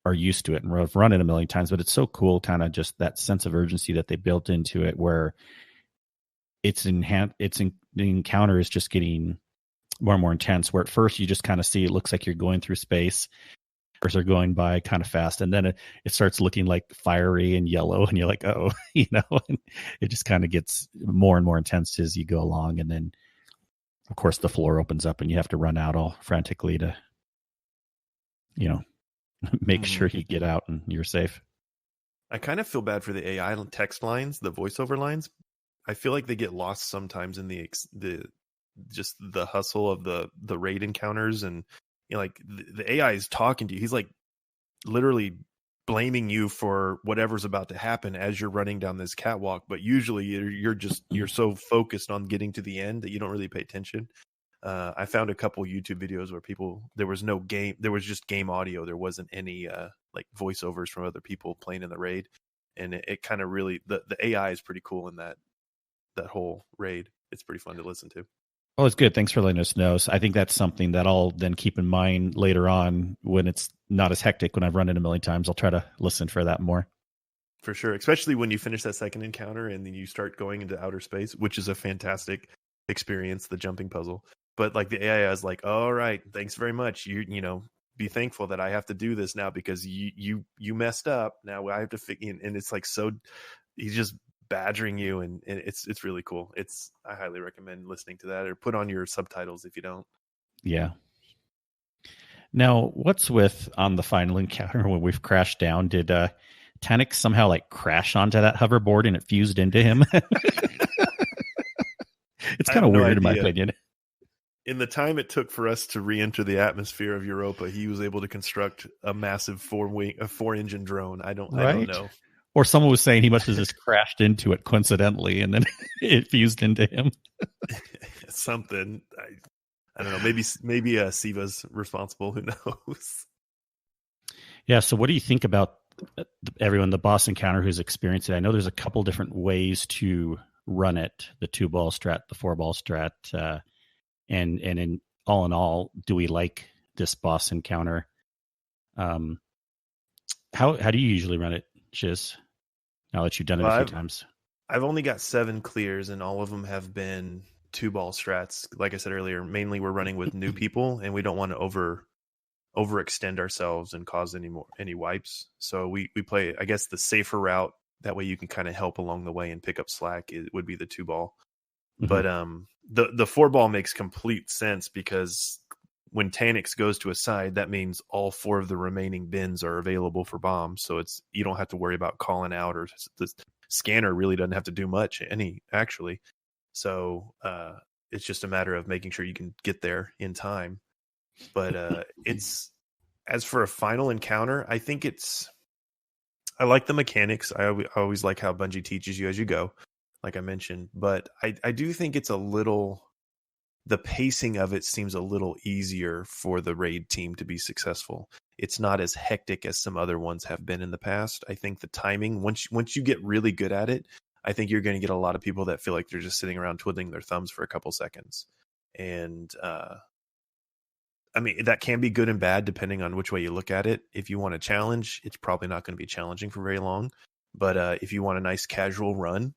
are used to it and have run it a million times, but it's so cool, kind of just that sense of urgency that they built into it, where the encounter is just getting more and more intense, where at first you just kind of see it looks like you're going through space, or they're going by kind of fast, and then it starts looking like fiery and yellow, and you're like, oh, and it just kind of gets more and more intense as you go along. And then of course the floor opens up and you have to run out all frantically to make sure you get out and you're safe. I kind of feel bad for the AI text lines, the voiceover lines. I feel like they get lost sometimes in the hustle of the raid encounters, and like the AI is talking to you. He's like literally blaming you for whatever's about to happen as you're running down this catwalk. But usually you're so focused on getting to the end that you don't really pay attention. I found a couple YouTube videos where there was just game audio. There wasn't any like voiceovers from other people playing in the raid, and it kind of really the AI is pretty cool in that whole raid. It's pretty fun to listen to. Well, it's good. Thanks for letting us know. So I think that's something that I'll then keep in mind later on when it's not as hectic. When I've run it a million times, I'll try to listen for that more. For sure, especially when you finish that second encounter and then you start going into outer space, which is a fantastic experience, the jumping puzzle. But like the AI is like, all right, thanks very much. You be thankful that I have to do this now because you messed up. Now I have to and it's like, so he's just badgering you, and it's really cool. I highly recommend listening to that, or put on your subtitles if you don't. Yeah. Now, what's with on the final encounter when we've crashed down? Did Tanix somehow like crash onto that hoverboard and it fused into him? It's kind of weird in my opinion. In the time it took for us to re-enter the atmosphere of Europa, he was able to construct a massive 4-engine drone. I don't know. Or someone was saying he must have just crashed into it coincidentally, and then it fused into him. Something. I don't know. Maybe Siva's responsible. Who knows? Yeah. So, what do you think about everyone, the boss encounter who's experienced it? I know there's a couple different ways to run it: the 2-ball strat, the 4-ball strat, and in all, do we like this boss encounter? How do you usually run it, Shiz? Now that you've done it a few times. I've only got 7 clears, and all of them have been 2-ball strats. Like I said earlier, mainly we're running with new people, and we don't want to overextend ourselves and cause any wipes. So we play, I guess, the safer route. That way you can kind of help along the way and pick up slack. It would be the 2-ball. Mm-hmm. But the 4-ball makes complete sense, because when Tanix goes to a side, that means all 4 of the remaining bins are available for bombs. So you don't have to worry about calling out, or the scanner really doesn't have to do much actually. So it's just a matter of making sure you can get there in time. But it's, as for a final encounter, I think I like the mechanics. I always like how Bungie teaches you as you go, like I mentioned. But I do think it's the pacing of it seems a little easier for the raid team to be successful. It's not as hectic as some other ones have been in the past. I think the timing, once you get really good at it, I think you're going to get a lot of people that feel like they're just sitting around twiddling their thumbs for a couple seconds. And I mean, that can be good and bad depending on which way you look at it. If you want a challenge, it's probably not going to be challenging for very long. But if you want a nice casual run,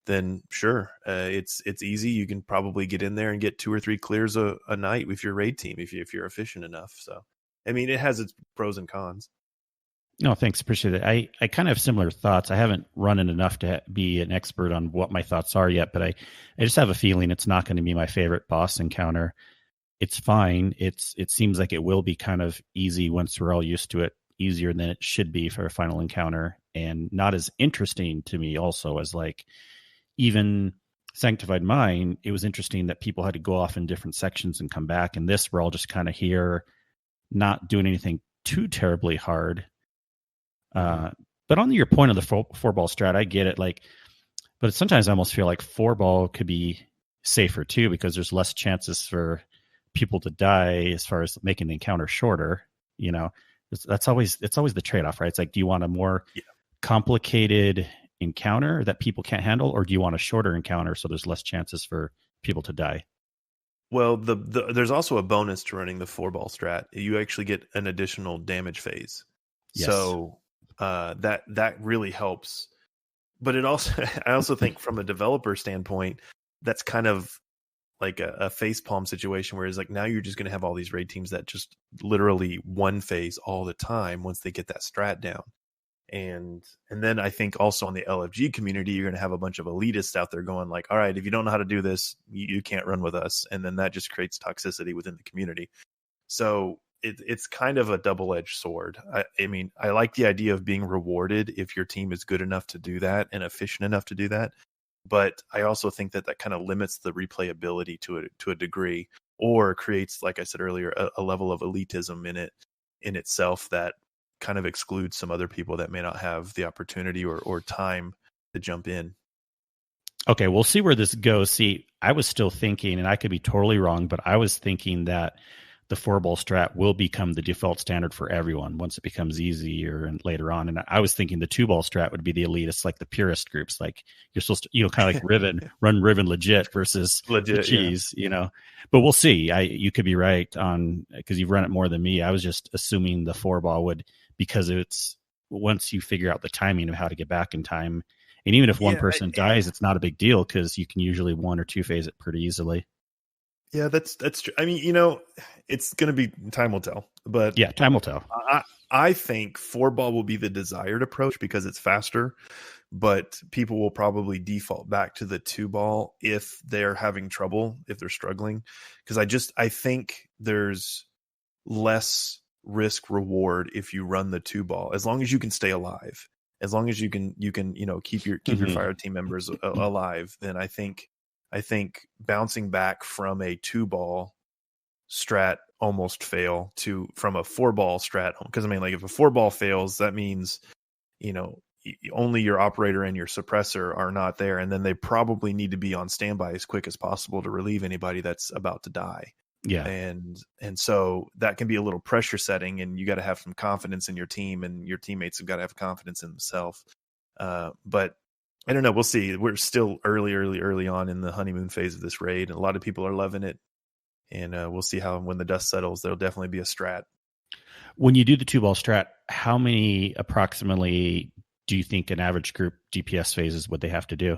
then sure, it's easy. You can probably get in there and get 2 or 3 clears a night with your raid team if you're efficient enough. So, I mean, it has its pros and cons. No, thanks. Appreciate it. I kind of have similar thoughts. I haven't run it enough to be an expert on what my thoughts are yet, but I just have a feeling it's not going to be my favorite boss encounter. It's fine. It seems like it will be kind of easy once we're all used to it, easier than it should be for a final encounter, and not as interesting to me also as like even Sanctified Mind. It was interesting that people had to go off in different sections and come back, and this we're all just kind of here, not doing anything too terribly hard. But on your point of the 4-ball strat, I get it. Like, but sometimes I almost feel like 4-ball could be safer too, because there's less chances for people to die as far as making the encounter shorter. You know, it's always the trade-off, right? It's like, do you want a more complicated encounter that people can't handle, or do you want a shorter encounter so there's less chances for people to die? Well, there's also a bonus to running the 4-ball strat. You actually get an additional damage phase. Yes. So that really helps. But it also, I also think from a developer standpoint, that's kind of like a facepalm situation, where it's like, now you're just going to have all these raid teams that just literally one phase all the time once they get that strat down. And then I think also on the LFG community, you're going to have a bunch of elitists out there going like, all right, if you don't know how to do this, you can't run with us. And then that just creates toxicity within the community. So it's kind of a double-edged sword. I mean, I like the idea of being rewarded if your team is good enough to do that and efficient enough to do that. But I also think that kind of limits the replayability to a degree, or creates, like I said earlier, a level of elitism in itself that kind of excludes some other people that may not have the opportunity or time to jump in. Okay, we'll see where this goes. See, I was still thinking, and I could be totally wrong, but I was thinking that the 4-ball strat will become the default standard for everyone once it becomes easier and later on. And I was thinking the 2-ball strat would be the elitist, like the purist groups. Like you're supposed to, kind of like Riven, run Riven legit versus legit, the cheese, But we'll see. You could be right on, because you've run it more than me. I was just assuming the 4-ball would, because it's once you figure out the timing of how to get back in time. And even if one person dies, it's not a big deal, because you can usually 1 or 2 phase it pretty easily. Yeah, that's true. I mean, it's going to be, time will tell. But yeah, time will tell. I think 4-ball will be the desired approach because it's faster, but people will probably default back to the 2-ball if they're having trouble, if they're struggling. Because I think there's less risk reward if you run the 2-ball, as long as you can stay alive, as long as you can keep your fire team members alive. Then I think bouncing back from a 2-ball strat almost fail from a 4-ball strat, because I mean, like, if a 4-ball fails, that means only your operator and your suppressor are not there, and then they probably need to be on standby as quick as possible to relieve anybody that's about to die. Yeah. And so that can be a little pressure setting, and you got to have some confidence in your team, and your teammates have got to have confidence in themselves. But I don't know. We'll see. We're still early on in the honeymoon phase of this raid, and a lot of people are loving it. And we'll see how, when the dust settles, there'll definitely be a strat. When you do the 2-ball strat, how many approximately do you think an average group DPS phases would they have to do?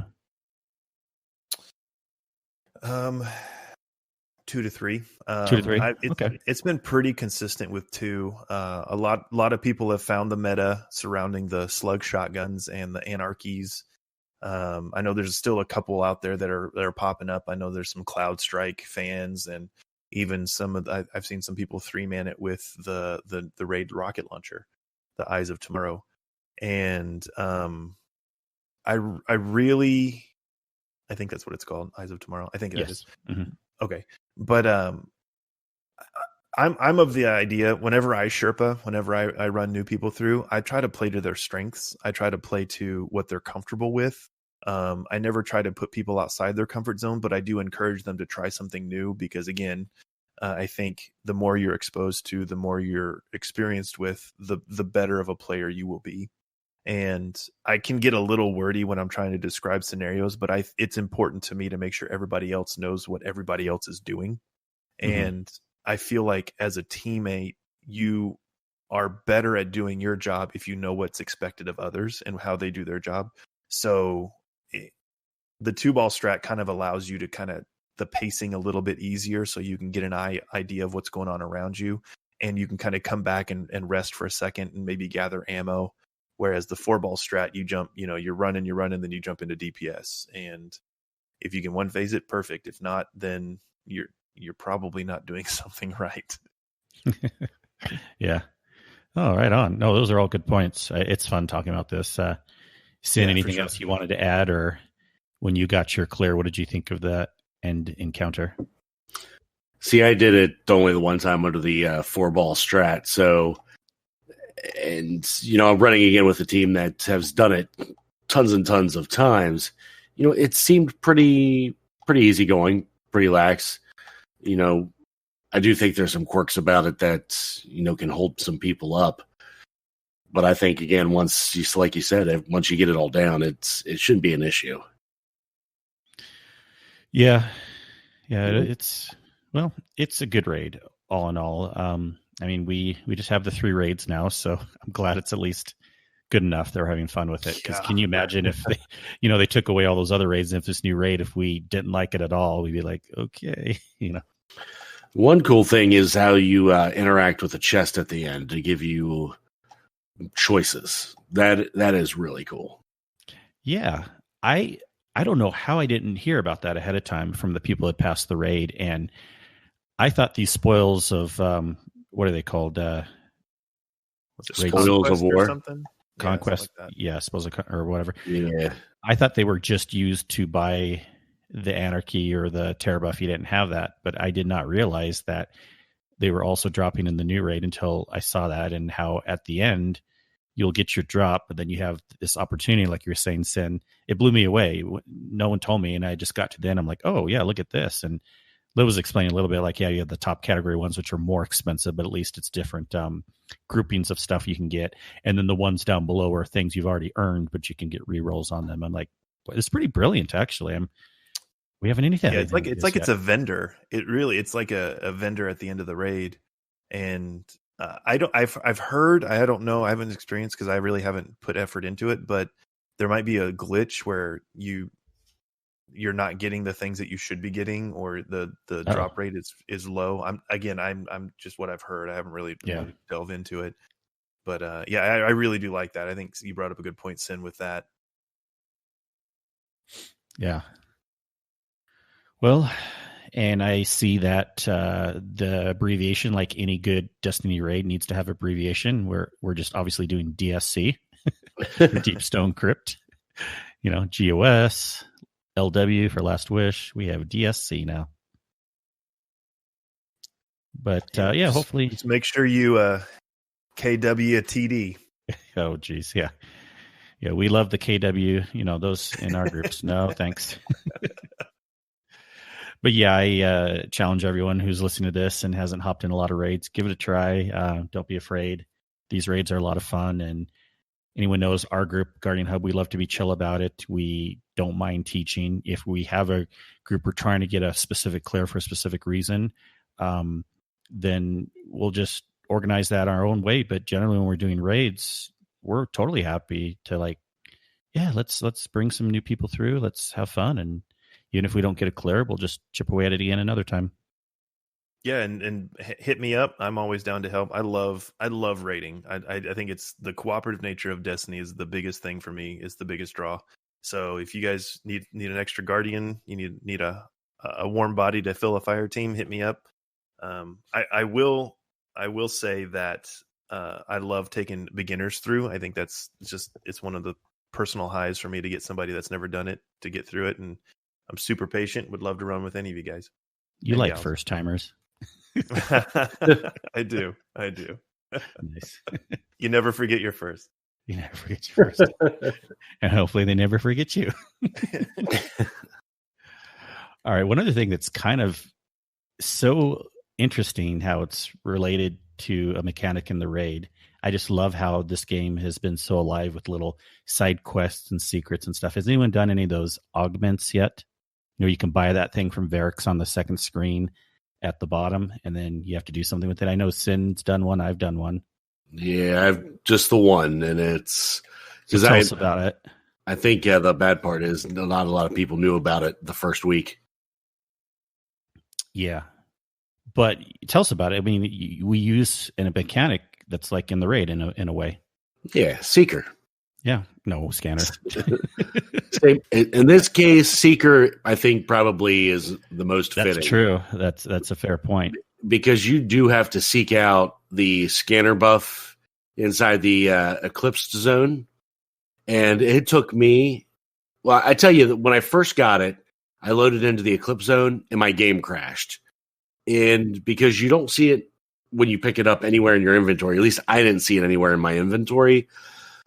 2 to 3. 2 to 3. Okay. It's been pretty consistent with 2. A lot of people have found the meta surrounding the slug shotguns and the anarchies. I know there's still a couple out there that are popping up. I know there's some Cloud Strike fans, and even I've seen some people 3-man it with the raid rocket launcher, the Eyes of Tomorrow, and I think that's what it's called, Eyes of Tomorrow. I think it is. Mm-hmm. Okay, but I'm of the idea, whenever I run new people through, I try to play to their strengths. I try to play to what they're comfortable with. I never try to put people outside their comfort zone, but I do encourage them to try something new because, again, I think the more you're exposed to, the more you're experienced with, the better of a player you will be. And I can get a little wordy when I'm trying to describe scenarios, but it's important to me to make sure everybody else knows what everybody else is doing. Mm-hmm. And I feel like as a teammate, you are better at doing your job if you know what's expected of others and how they do their job. So the 2-ball strat kind of allows you to kind of the pacing a little bit easier, so you can get an idea of what's going on around you, and you can kind of come back and rest for a second and maybe gather ammo. Whereas the 4-ball strat, you jump, you're running, then you jump into DPS. And if you can one phase it, perfect. If not, then you're probably not doing something right. Yeah. Oh, right on. No, those are all good points. It's fun talking about this. Sin, anything else you wanted to add, or when you got your clear, what did you think of that end encounter? See, I did it only the one time under the 4-ball strat. So, and, I'm running again with a team that has done it tons and tons of times. It seemed pretty easygoing, pretty lax. I do think there's some quirks about it that, can hold some people up. But I think, again, once you get it all down, it shouldn't be an issue. Yeah. It's a good raid all in all. We just have the 3 raids now, so I'm glad it's at least good enough they're having fun with it. Because can you imagine if they, they took away all those other raids, and if this new raid, if we didn't like it at all, we'd be like, okay, One cool thing is how you interact with the chest at the end to give you choices. That is really cool. Yeah, I don't know how I didn't hear about that ahead of time from the people that passed the raid, and I thought these spoils of what are they called? Spoils of War, something? Conquest, spoils of, or whatever. Yeah, I thought they were just used to buy the Anarchy or the Terror buff. You didn't have that, but I did not realize that they were also dropping in the new raid until I saw that, and how at the end you'll get your drop, but then you have this opportunity, like you were saying, Sin. It blew me away. No one told me, and I just got to the end. I'm like, oh yeah, look at this. And Liv was explaining a little bit, like, yeah, you have the top category ones, which are more expensive, but at least it's different groupings of stuff you can get. And then the ones down below are things you've already earned, but you can get rerolls on them. I'm like, it's pretty brilliant, actually. We haven't anything. Yeah, it's a vendor. It's like a vendor at the end of the raid. And I've heard, I don't know, I haven't experienced because I really haven't put effort into it, but there might be a glitch where you're not getting the things that you should be getting, or the drop rate is low. I'm just what I've heard. I haven't really delved into it, but I really do like that. I think you brought up a good point, Sin, with that. Yeah. Well, and I see that the abbreviation, like any good Destiny raid, needs to have abbreviation. We're just obviously doing DSC, Deep Stone Crypt. GOS, LW for Last Wish. We have DSC now. But hopefully, just make sure you KWTD. Oh, geez, yeah. We love the KW. Those in our groups. No, thanks. But yeah, I challenge everyone who's listening to this and hasn't hopped in a lot of raids, give it a try. Don't be afraid. These raids are a lot of fun, and anyone knows our group, Guardian Hub, we love to be chill about it. We don't mind teaching. If we have a group we're trying to get a specific clear for a specific reason, then we'll just organize that our own way. But generally, when we're doing raids, we're totally happy to like, yeah, let's bring some new people through. Let's have fun, and even if we don't get a clear, we'll just chip away at it again another time. Yeah, and hit me up. I'm always down to help. I love raiding. I think it's the cooperative nature of Destiny is the biggest thing for me. It's the biggest draw. So if you guys need an extra guardian, you need a warm body to fill a fire team, hit me up. I will say that I love taking beginners through. I think it's one of the personal highs for me to get somebody that's never done it to get through it, and I'm super patient. Would love to run with any of you guys. You like first timers. I do. Nice. You never forget your first. You never forget your first. And hopefully they never forget you. All right. One other thing that's kind of so interesting how it's related to a mechanic in the raid. I just love how this game has been so alive with little side quests and secrets and stuff. Has anyone done any of those augments yet? You know, you can buy that thing from Varix on the second screen at the bottom, and then you have to do something with it. I know Sin's done one. I've done one. Yeah, I've just the one, and it's because tell us about it. I think the bad part is not a lot of people knew about it the first week. Yeah, but tell us about it. I mean, we use a mechanic that's like in the raid in a way. Yeah, Seeker. Yeah, no scanner. Same. In this case, Seeker, I think probably is the most fitting. That's true. That's a fair point. Because you do have to seek out the scanner buff inside the Eclipse zone. And it took me, well, I tell you that when I first got it, I loaded into the Eclipse zone and my game crashed. And because you don't see it when you pick it up anywhere in your inventory, at least I didn't see it anywhere in my inventory,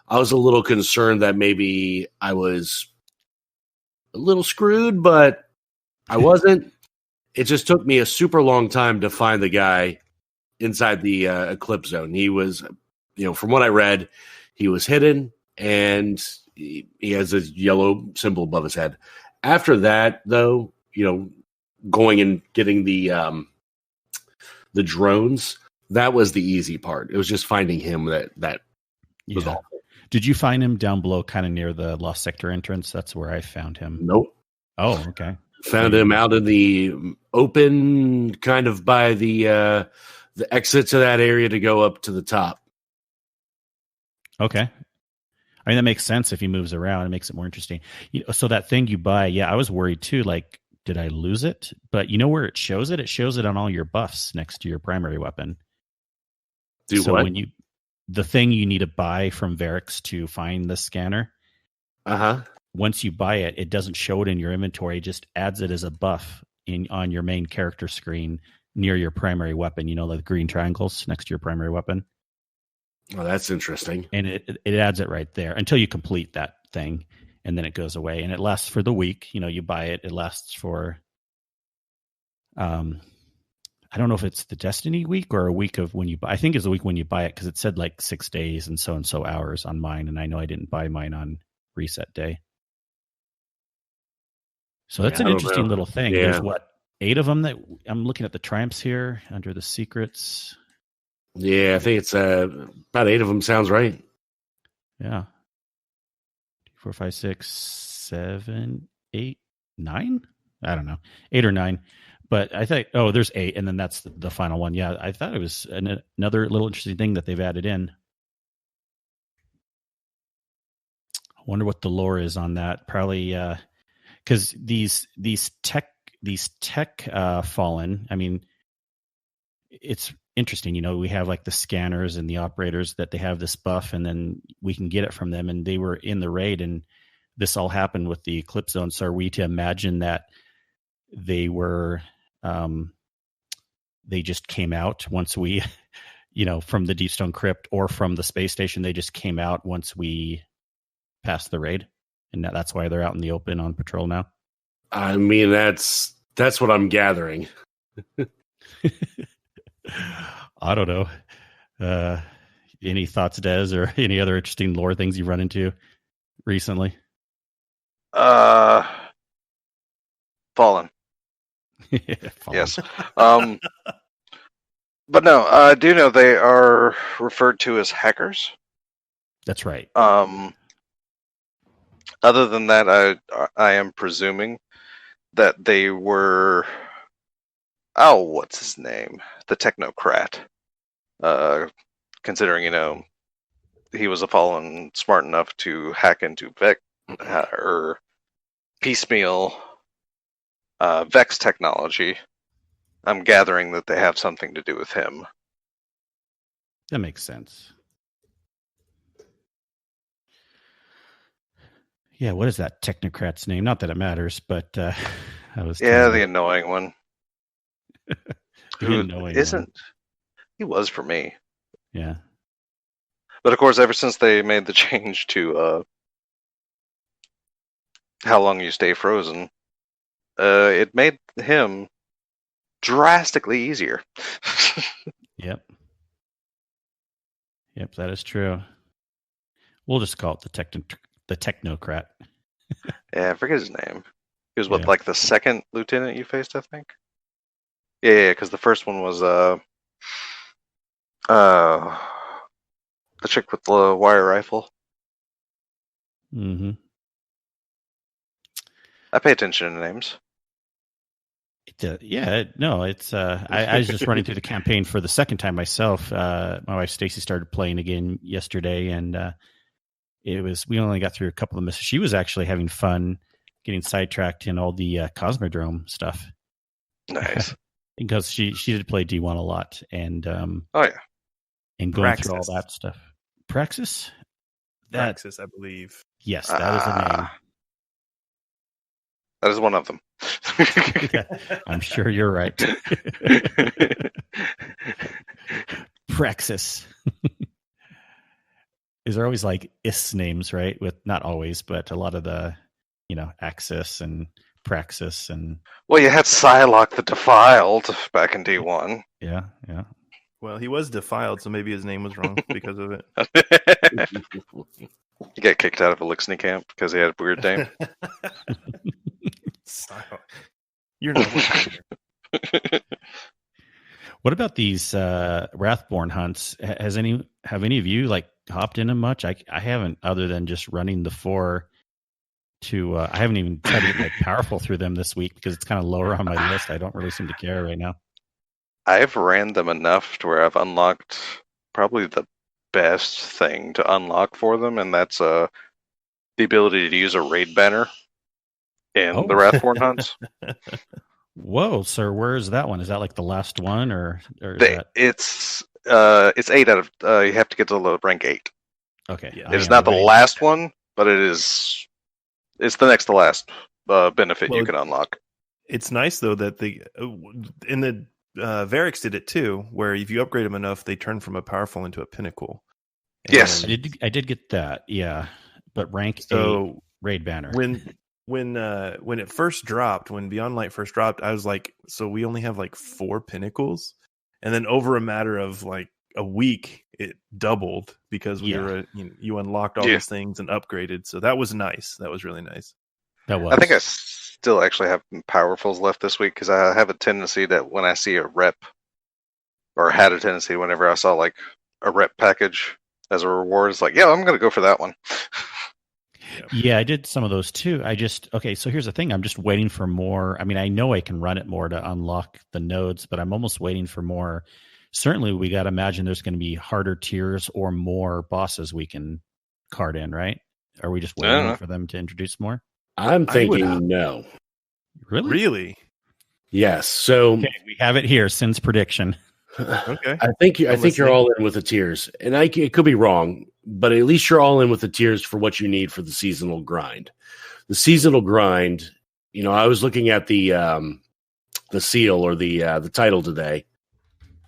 I was a little concerned that maybe I was a little screwed, but I wasn't. It just took me a super long time to find the guy inside the Eclipse zone. He was, from what I read, he was hidden, and he has a yellow symbol above his head. After that, though, going and getting the drones, that was the easy part. It was just finding him that was awful. Did you find him down below, kind of near the Lost Sector entrance? That's where I found him. Nope. Oh, okay. Found him out in the open, kind of by the exit to that area to go up to the top. Okay. I mean, that makes sense if he moves around. It makes it more interesting. So that thing you buy, yeah, I was worried too. Like, did I lose it? But you know where it shows it? It shows it on all your buffs next to your primary weapon. So what? The thing you need to buy from Varix to find the scanner. Once you buy it, it doesn't show it in your inventory. It just adds it as a buff on your main character screen near your primary weapon. The green triangles next to your primary weapon. Oh, that's interesting. And it adds it right there until you complete that thing, and then it goes away. And it lasts for the week. You buy it. It lasts for, I don't know if it's the Destiny week or a week of when you buy. I think it's a week when you buy it, because it said like 6 days and so hours on mine. And I know I didn't buy mine on reset day. So that's an interesting little thing. Yeah. There's 8 of them that I'm looking at the triumphs here under the secrets. Yeah, I think it's about 8 of them. Sounds right. Yeah. 4, 5, 6, 7, 8, 9. I don't know, 8 or 9. But I think, there's 8, and then that's the final one. Yeah, I thought it was another little interesting thing that they've added in. I wonder what the lore is on that. Probably because these tech fallen. I mean, it's interesting. We have like the scanners and the operators that they have this buff, and then we can get it from them. And they were in the raid, and this all happened with the Eclipse zone. So are we to imagine that they were? They just came out once we, from the Deep Stone Crypt or from the space station. They just came out once we passed the raid, and that's why they're out in the open on patrol now. I mean, that's what I'm gathering. I don't know. Any thoughts, Des, or any other interesting lore things you've run into recently? Fallen. Fallen. Yes. But no, I do know they are referred to as hackers. That's right. Other than that, I am presuming that they were. Oh, what's his name? The technocrat. Considering he was a fallen smart enough to hack into or piecemeal Vex technology. I'm gathering that they have something to do with him. That makes sense. Yeah, what is that technocrat's name? Not that it matters, but I was the annoying one. Who annoying isn't? one. He was for me. Yeah. But of course, ever since they made the change to how long you stay frozen, it made him drastically easier. Yep, that is true. We'll just call it the technocrat. Yeah, I forget his name. He was like the second lieutenant you faced, I think. Yeah, because the first one was the chick with the wire rifle. Mm-hmm. I pay attention to names. It's. I was just running through the campaign for the second time myself. My wife Stacy started playing again yesterday, and we only got through a couple of missions. She was actually having fun getting sidetracked in all the Cosmodrome stuff. Nice. Because she did play D1 a lot, and and going Praxis. through all that stuff. Praxis, Praxis, I believe. Yes, that is the name. That is one of them. Yeah, I'm sure you're right. Praxis. Is there always like is names, right? With not always, but a lot of the, Axis and Praxis and. Well, you had Psylocke the Defiled back in D1. Yeah. Well, he was defiled, so maybe his name was wrong because of it. He got kicked out of Elixir camp because he had a weird name. You're not. What about these Wrathborn hunts? Have any of you hopped in them much? I haven't, other than just running the 4 to. I haven't even tried to get powerful through them this week because it's kind of lower on my list. I don't really seem to care right now. I've ran them enough to where I've unlocked probably the best thing to unlock for them, and that's the ability to use a raid banner in the Wrathborn hunts. Whoa, sir! Where is that one? Is that like the last one, or it's 8 out of. You have to get to rank 8. Okay, yeah. It's not the last one, but it is. It's the next to last benefit you can unlock. It's nice though that in the Varix did it too, where if you upgrade them enough, they turn from a powerful into a pinnacle. And yes, I did get that. Yeah, but rank 8 raid banner. When it first dropped, when Beyond Light first dropped, I was like, so we only have 4 pinnacles, and then over a matter of a week, it doubled because you unlocked all these things and upgraded. So that was nice. That was really nice. That was. I think I still actually have powerfuls left this week because I have a tendency that when I see a rep, or had a tendency whenever I saw a rep package as a reward, it's I'm going to go for that one. Yeah, I did some of those too. So here's the thing. I'm just waiting for more. I mean, I know I can run it more to unlock the nodes, but I'm almost waiting for more. Certainly, we got to imagine there's going to be harder tiers or more bosses we can card in, right? Are we just waiting for them to introduce more? I'm thinking no. Really? Yes. So we have it here. Sin's prediction. Okay. I think you're all in with the tiers, and it could be wrong, but at least you're all in with the tiers for what you need for the seasonal grind. The seasonal grind, I was looking at the seal or the title today,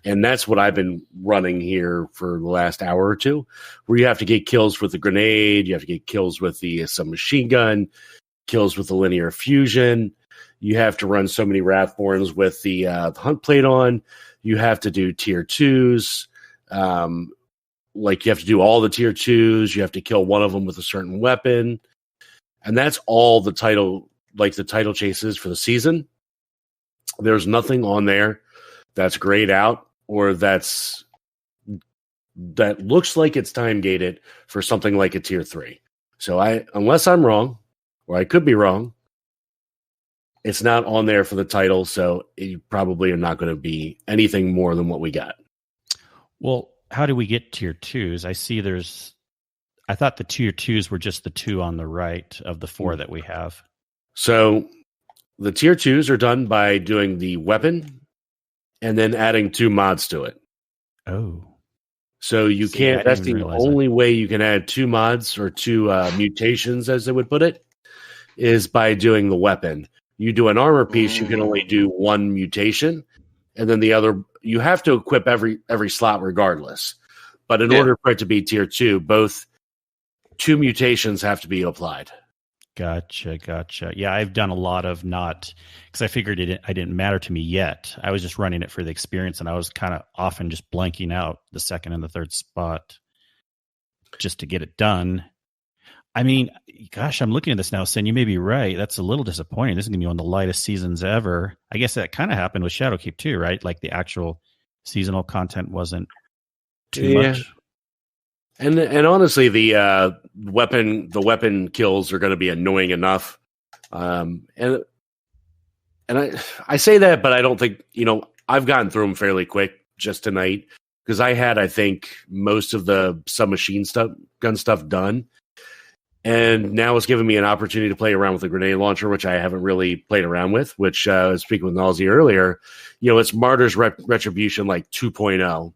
and that's what I've been running here for the last hour or two, where you have to get kills with the grenade, you have to get kills with the submachine gun, kills with the linear fusion. You have to run so many Wrathborns with the hunt plate on. You have to do tier 2s. You have to do all the tier 2s. You have to kill one of them with a certain weapon. And that's all the title chases for the season. There's nothing on there that's grayed out. or that looks like it's time gated for something like a tier 3. So unless I'm wrong, or I could be wrong, it's not on there for the title, so you probably are not going to be anything more than what we got. Well, how do we get tier 2s? I thought the tier 2s were just the 2 on the right of the 4 that we have. So the tier 2s are done by doing the weapon and then adding 2 mods to it. Oh. So you can't, that's the only way you can add 2 mods or 2 mutations, as they would put it, is by doing the weapon. You do an armor piece, you can only do 1 mutation, and then the other, you have to equip every slot regardless. But in order for it to be tier 2, both 2 mutations have to be applied. Gotcha. Yeah, I've done a lot of not, because I figured it didn't matter to me yet. I was just running it for the experience, and I was kind of often just blanking out the second and the third spot just to get it done. I mean, gosh, I'm looking at this now, Sin, you may be right. That's a little disappointing. This is going to be one of the lightest seasons ever. I guess that kind of happened with Shadowkeep too, right? Like the actual seasonal content wasn't too much. And honestly, the weapon kills are going to be annoying enough. And I say that, but I don't think, I've gotten through them fairly quick just tonight because I think most of the submachine gun stuff done. And now it's giving me an opportunity to play around with the grenade launcher, which I haven't really played around with, which speaking with Nalzi earlier, it's Martyr's Retribution like 2.0.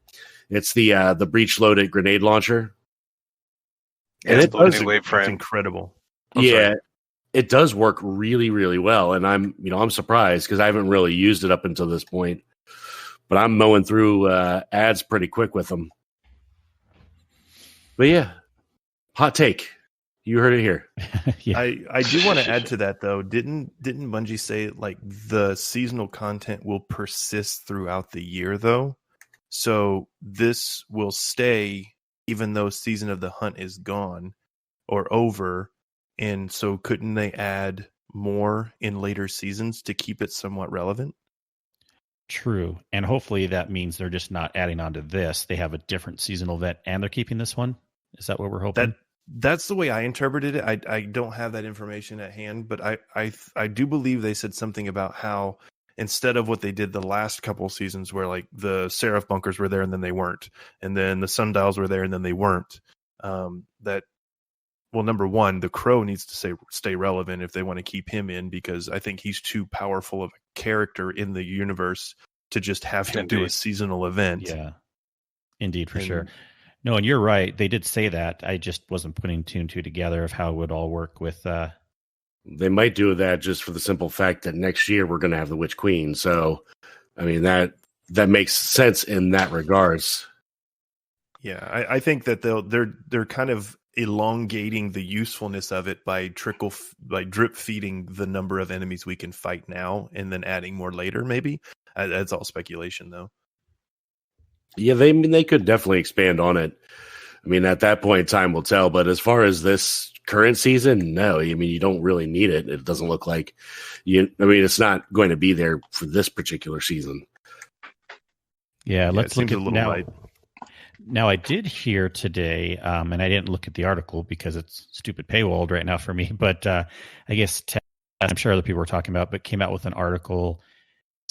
It's the breech loaded grenade launcher. And it does it's incredible. It does work really, really well. And I'm surprised because I haven't really used it up until this point. But I'm mowing through ads pretty quick with them. But yeah, hot take. You heard it here. Yeah. I do want to add to that though. Didn't Bungie say like the seasonal content will persist throughout the year though? So this will stay even though Season of the Hunt is gone or over. And so couldn't they add more in later seasons to keep it somewhat relevant? True. And hopefully that means they're just not adding on to this. They have a different seasonal event and they're keeping this one. Is that what we're hoping? That's the way I interpreted it. I don't have that information at hand, but I do believe they said something about how instead of what they did the last couple seasons where like the Seraph bunkers were there and then they weren't, and then the sundials were there and then they weren't, number one, the Crow needs to stay relevant if they want to keep him in, because I think he's too powerful of a character in the universe to just have him do a seasonal event. Yeah, indeed, for sure. No, and you're right. They did say that. I just wasn't putting 2 and 2 together of how it would all work with. They might do that just for the simple fact that next year we're going to have the Witch Queen. So, I mean, that makes sense in that regards. Yeah, I think that they're kind of elongating the usefulness of it by drip feeding the number of enemies we can fight now and then adding more later. Maybe that's all speculation, though. Yeah, they could definitely expand on it. I mean, at that point, time will tell. But as far as this current season, no. I mean, you don't really need it. It doesn't look like it's not going to be there for this particular season. Yeah, let's look at now. Now, I did hear today, and I didn't look at the article because it's stupid paywalled right now for me. But I guess I'm sure other people were talking about, but came out with an article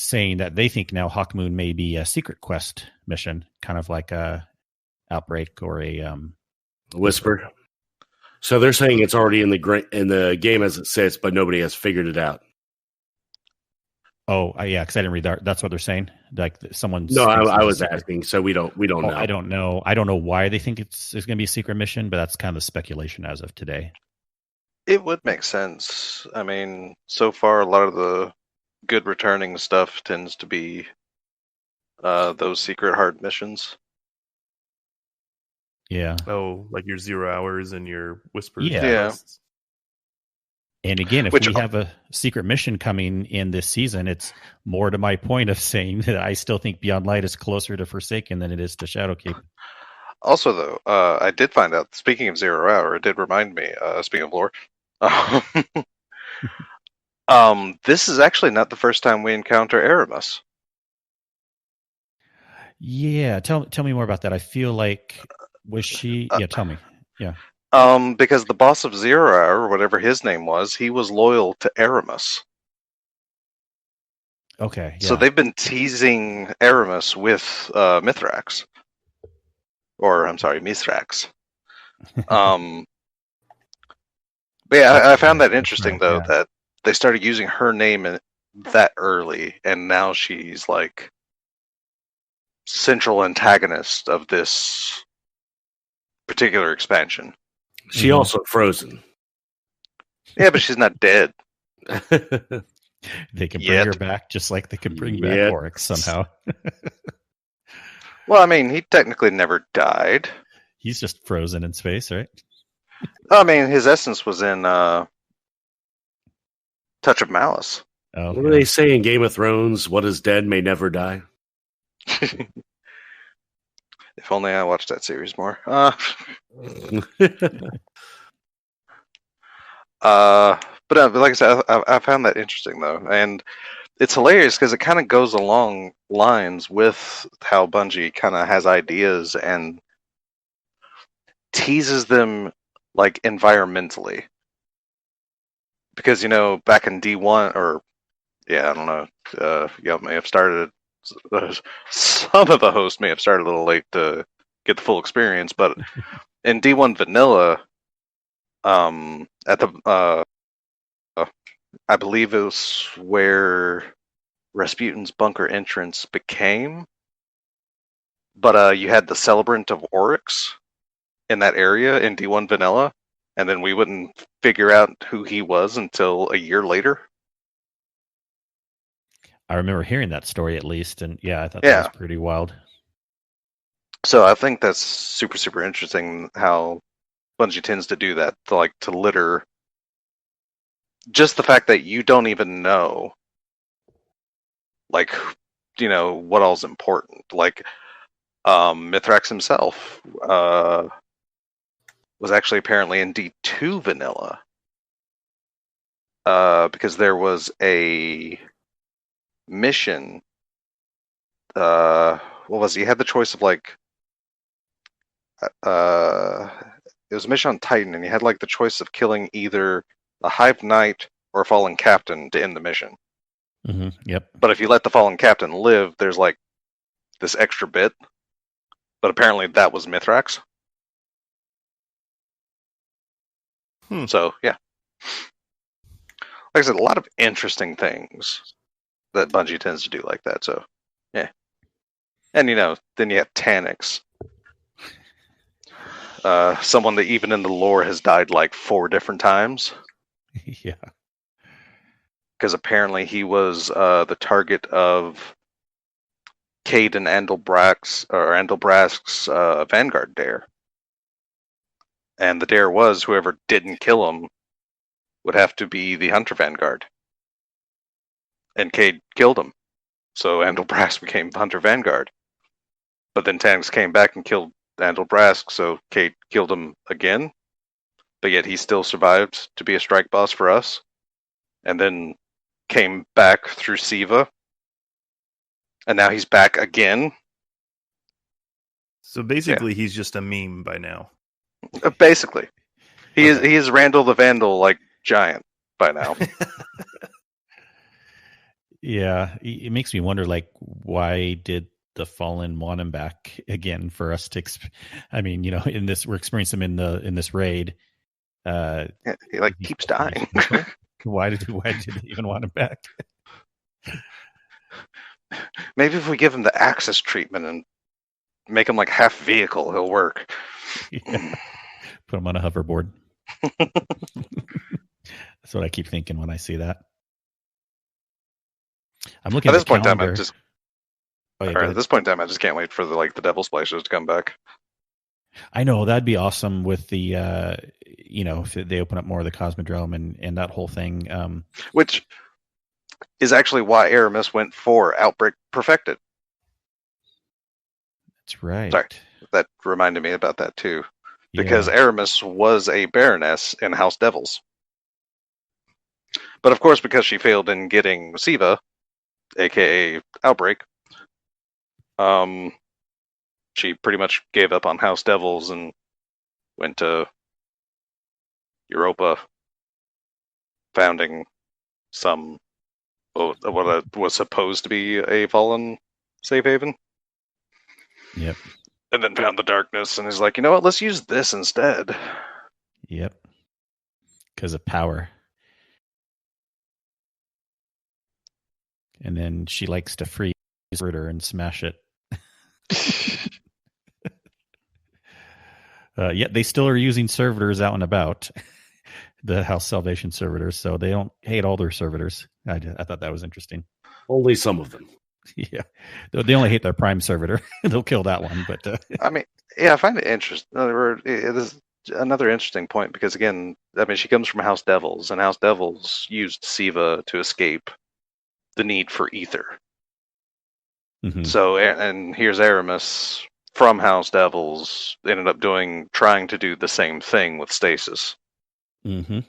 saying that they think now Hawkmoon may be a secret quest mission, kind of like a Outbreak or a Whisper. So they're saying it's already in the game as it sits, but nobody has figured it out. Oh, yeah, because I didn't read that. That's what they're saying. Like someone. No, I was asking, so we don't know. I don't know. I don't know why they think it's going to be a secret mission, but that's kind of the speculation as of today. It would make sense. I mean, so far a lot of the good returning stuff tends to be those secret hard missions. Yeah. Oh, like your 0 hours and your whispers. Yeah. And again, if we have a secret mission coming in this season, it's more to my point of saying that I still think Beyond Light is closer to Forsaken than it is to Shadowkeep. Also, though, I did find out, speaking of 0 hour, it did remind me, speaking of lore, this is actually not the first time we encounter Aramis. Yeah, tell me more about that. I feel like was she? Yeah, tell me. Yeah. Because the boss of Zera, or whatever his name was, he was loyal to Aramis. Okay. So Yeah. they've been teasing Aramis with Mithrax. Or, I'm sorry, Mithrax. But yeah, I found that interesting, right, though, yeah. that they started using her name that early, and now she's like central antagonist of this particular expansion. She also frozen. Yeah, but she's not dead. They can bring Yet. her back just like they can bring back Yet. Oryx somehow. Well, I mean, he technically never died. He's just frozen in space, right? I mean, his essence was in Touch of Malice. Oh, What do they say in Game of Thrones? What is dead may never die. If only I watched that series more. But like I said, I found that interesting, though. And it's hilarious because it kind of goes along lines with how Bungie kind of has ideas and teases them like environmentally. Because, back in D1, or, yeah, I don't know, y'all may have started, some of the hosts may have started a little late to get the full experience, but in D1 Vanilla, at the, I believe it was where Rasputin's bunker entrance became, but you had the Celebrant of Oryx in that area in D1 Vanilla, and then we wouldn't figure out who he was until a year later. I remember hearing that story at least, and yeah, I thought that was pretty wild. So I think that's super, super interesting how Bungie tends to do that, to litter just the fact that you don't even know, what all's important. Like, Mithrax himself was actually apparently in D2 Vanilla, because there was a mission. What was it? You had the choice of it was a mission on Titan, and you had the choice of killing either a Hive Knight or a Fallen Captain to end the mission. Mm-hmm. Yep. But if you let the Fallen Captain live, there's this extra bit. But apparently that was Mithrax. So, yeah. Like I said, a lot of interesting things that Bungie tends to do like that. So, yeah. And, then you have Tannix. Someone that even in the lore has died 4 different times. Yeah. Because apparently he was the target of Cade and Andalbrask's Vanguard dare. And the dare was whoever didn't kill him would have to be the Hunter Vanguard. And Cade killed him. So Andalbrask became Hunter Vanguard. But then Tannix came back and killed Andalbrask, so Cade killed him again. But yet he still survived to be a strike boss for us. And then came back through Siva. And now he's back again. So basically, he's just a meme by now. Basically. He is Randall the Vandal, giant by now. Yeah, it makes me wonder, why did the Fallen want him back again for us to? In this, we're experiencing him in this raid. He keeps dying. Why did they even want him back? Maybe if we give him the Axis treatment and make him half vehicle, he'll work. Yeah. Put him on a hoverboard. That's what I keep thinking when I see that. I'm looking at this point in time. At this point in time, I just can't wait for the Devil Splashers to come back. I know that'd be awesome with the if they open up more of the Cosmodrome and that whole thing. Which is actually why Aramis went for Outbreak Perfected. That's right. Sorry, that reminded me about that too. Because Aramis was a Baroness in House Devils. But of course, because she failed in getting Siva, aka Outbreak, she pretty much gave up on House Devils and went to Europa, founding what was supposed to be a fallen safe haven. Yep. And then found the darkness and is like, you know what, let's use this instead. Yep. Because of power. And then she likes to freeze her and smash it. Yet they still are using servitors out and about, the House Salvation servitors, so they don't hate all their servitors. I thought that was interesting. Only some of them. Yeah, they only hate their prime servitor. They'll kill that one, but I mean, yeah, I find it interesting. It is another interesting point because, again, I mean, she comes from House Devils, and House Devils used Siva to escape the need for ether. Mm-hmm. So, and here's Aramis from House Devils ended up trying to do the same thing with stasis. Mm-hmm.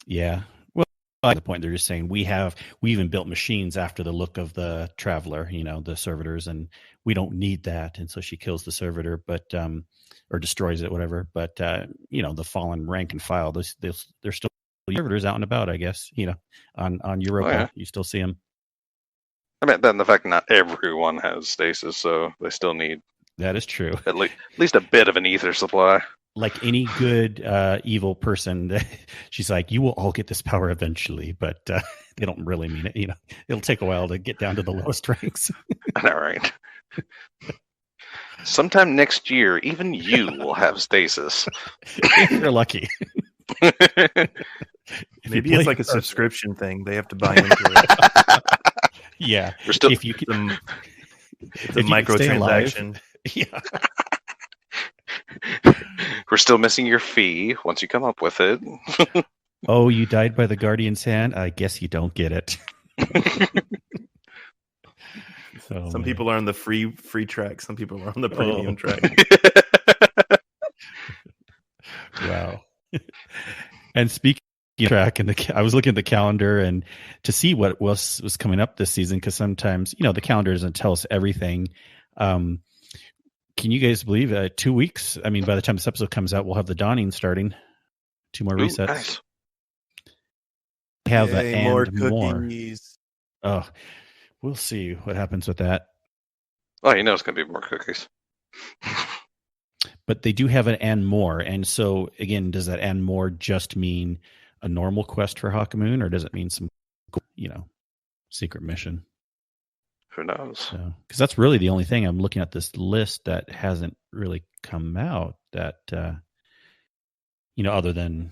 Yeah. Well, at the point they're just saying we even built machines after the look of the Traveler, the servitors, and we don't need that. And so she kills the servitor, but or destroys it, whatever. But the fallen rank and file, they're still servitors out and about, I guess. On Europa, Oh, yeah. You still see them. I mean, then the fact not everyone has stasis, so they still need That is true. at least a bit of an ether supply. Like any good evil person, she's like, you will all get this power eventually, but they don't really mean it. It'll take a while to get down to the lowest ranks. I know, right? Sometime next year, even you will have stasis. If you're lucky. Maybe it's like a subscription thing. They have to buy into it. Yeah. We're still, if you can, it's a microtransaction. Yeah. We're still missing your fee once you come up with it. Oh, you died by the Guardian's hand? I guess you don't get it. Some people are on the free track. Some people are on the premium track. Wow. And speaking of track, I was looking at the calendar and to see what was coming up this season, because sometimes the calendar doesn't tell us everything. Can you guys believe 2 weeks? I mean, by the time this episode comes out, we'll have the Dawning starting. 2 more resets. Nice. Have Yay, more cookies. Oh, we'll see what happens with that. Oh, it's going to be more cookies. But they do have an and more. And so, again, does that and more just mean a normal quest for Hawkmoon, or does it mean some, secret mission? Who knows? Because that's really the only thing I'm looking at this list that hasn't really come out that, other than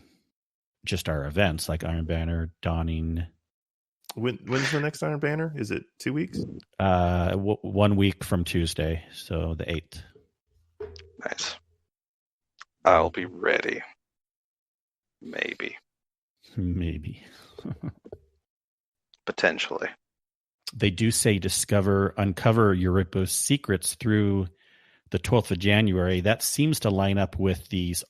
just our events like Iron Banner, Dawning. When's the next Iron Banner? Is it 2 weeks? 1 week from Tuesday, so the 8th. Nice. I'll be ready. Maybe. Potentially. They do say uncover Europa's secrets through the 12th of January. That seems to line up with these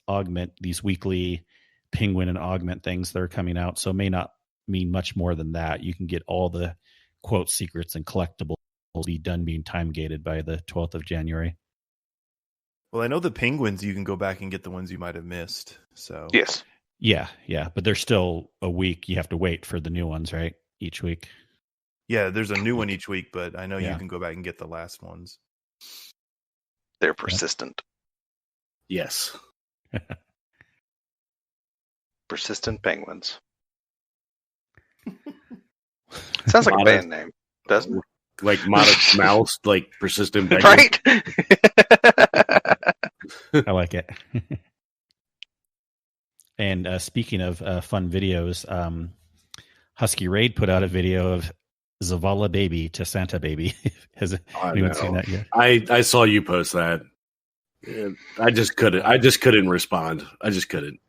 weekly penguin and augment things that are coming out. So it may not mean much more than that. You can get all the quote secrets and collectibles be done being time gated by the 12th of January. Well, I know the penguins, you can go back and get the ones you might have missed. So yes. Yeah. But there's still a week. You have to wait for the new ones, right? Each week. Yeah, there's a new one each week, but I know you can go back and get the last ones. They're persistent. Yes. Persistent penguins. Sounds like a band name, doesn't it? Like Modest Mouse, like persistent penguin. Right? I like it. And speaking of fun videos, Husky Raid put out a video of Zavala Baby to Santa Baby. Has anyone seen that yet? I saw you post that. I just couldn't respond. I just couldn't.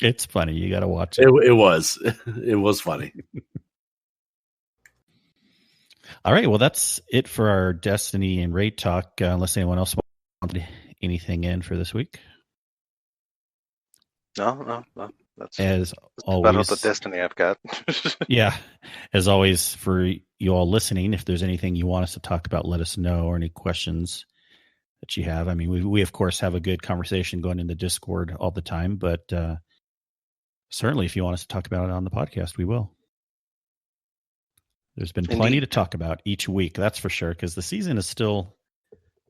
It's funny. You got to watch it. It was funny. All right. Well, that's it for our Destiny and Raid talk. Unless anyone else wanted anything in for this week. No. That's As about all the always, destiny I've got. yeah, as always, for you all listening, if there's anything you want us to talk about, let us know, or any questions that you have. I mean, we of course have a good conversation going in the Discord all the time, but certainly if you want us to talk about it on the podcast, we will. There's been plenty to talk about each week, that's for sure, because the season is still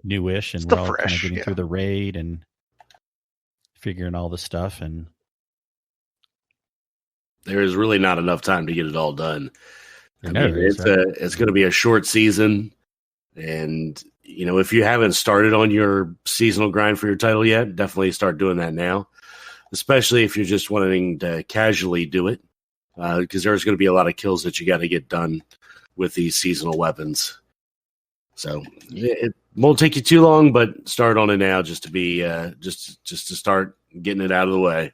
newish and Still we're all kind of fresh, getting yeah. through the raid and figuring all the stuff. And there is really not enough time to get it all done. It's going to be a short season, and if you haven't started on your seasonal grind for your title yet, definitely start doing that now. Especially if you're just wanting to casually do it, because there's going to be a lot of kills that you got to get done with these seasonal weapons. So it won't take you too long, but start on it now, just to be just to start getting it out of the way.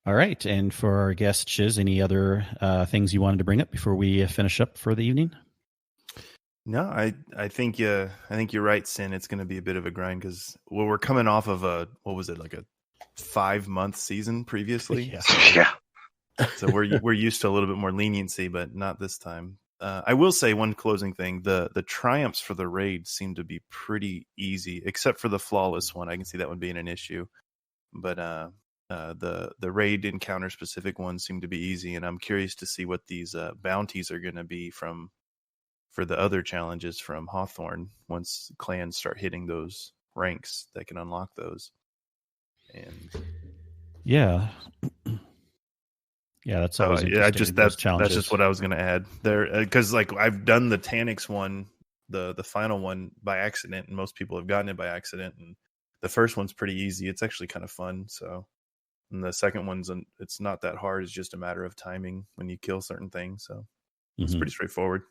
All right, and for our guest Shiz, any other things you wanted to bring up before we finish up for the evening? No, I think you're right, Sin. It's going to be a bit of a grind because we're coming off of a 5-month season previously. Yeah. So we're used to a little bit more leniency, but not this time. I will say one closing thing: the triumphs for the raid seem to be pretty easy, except for the flawless one. I can see that one being an issue, but the raid encounter specific ones seem to be easy, and I'm curious to see what these bounties are going to be for the other challenges from Hawthorne once clans start hitting those ranks that can unlock those. And yeah, that's always interesting. That's just what I was going to add there, because I've done the Tanix one, the final one by accident, and most people have gotten it by accident. And the first one's pretty easy; it's actually kind of fun. So, and the second one's it's not that hard; it's just a matter of timing when you kill certain things. So it's pretty straightforward.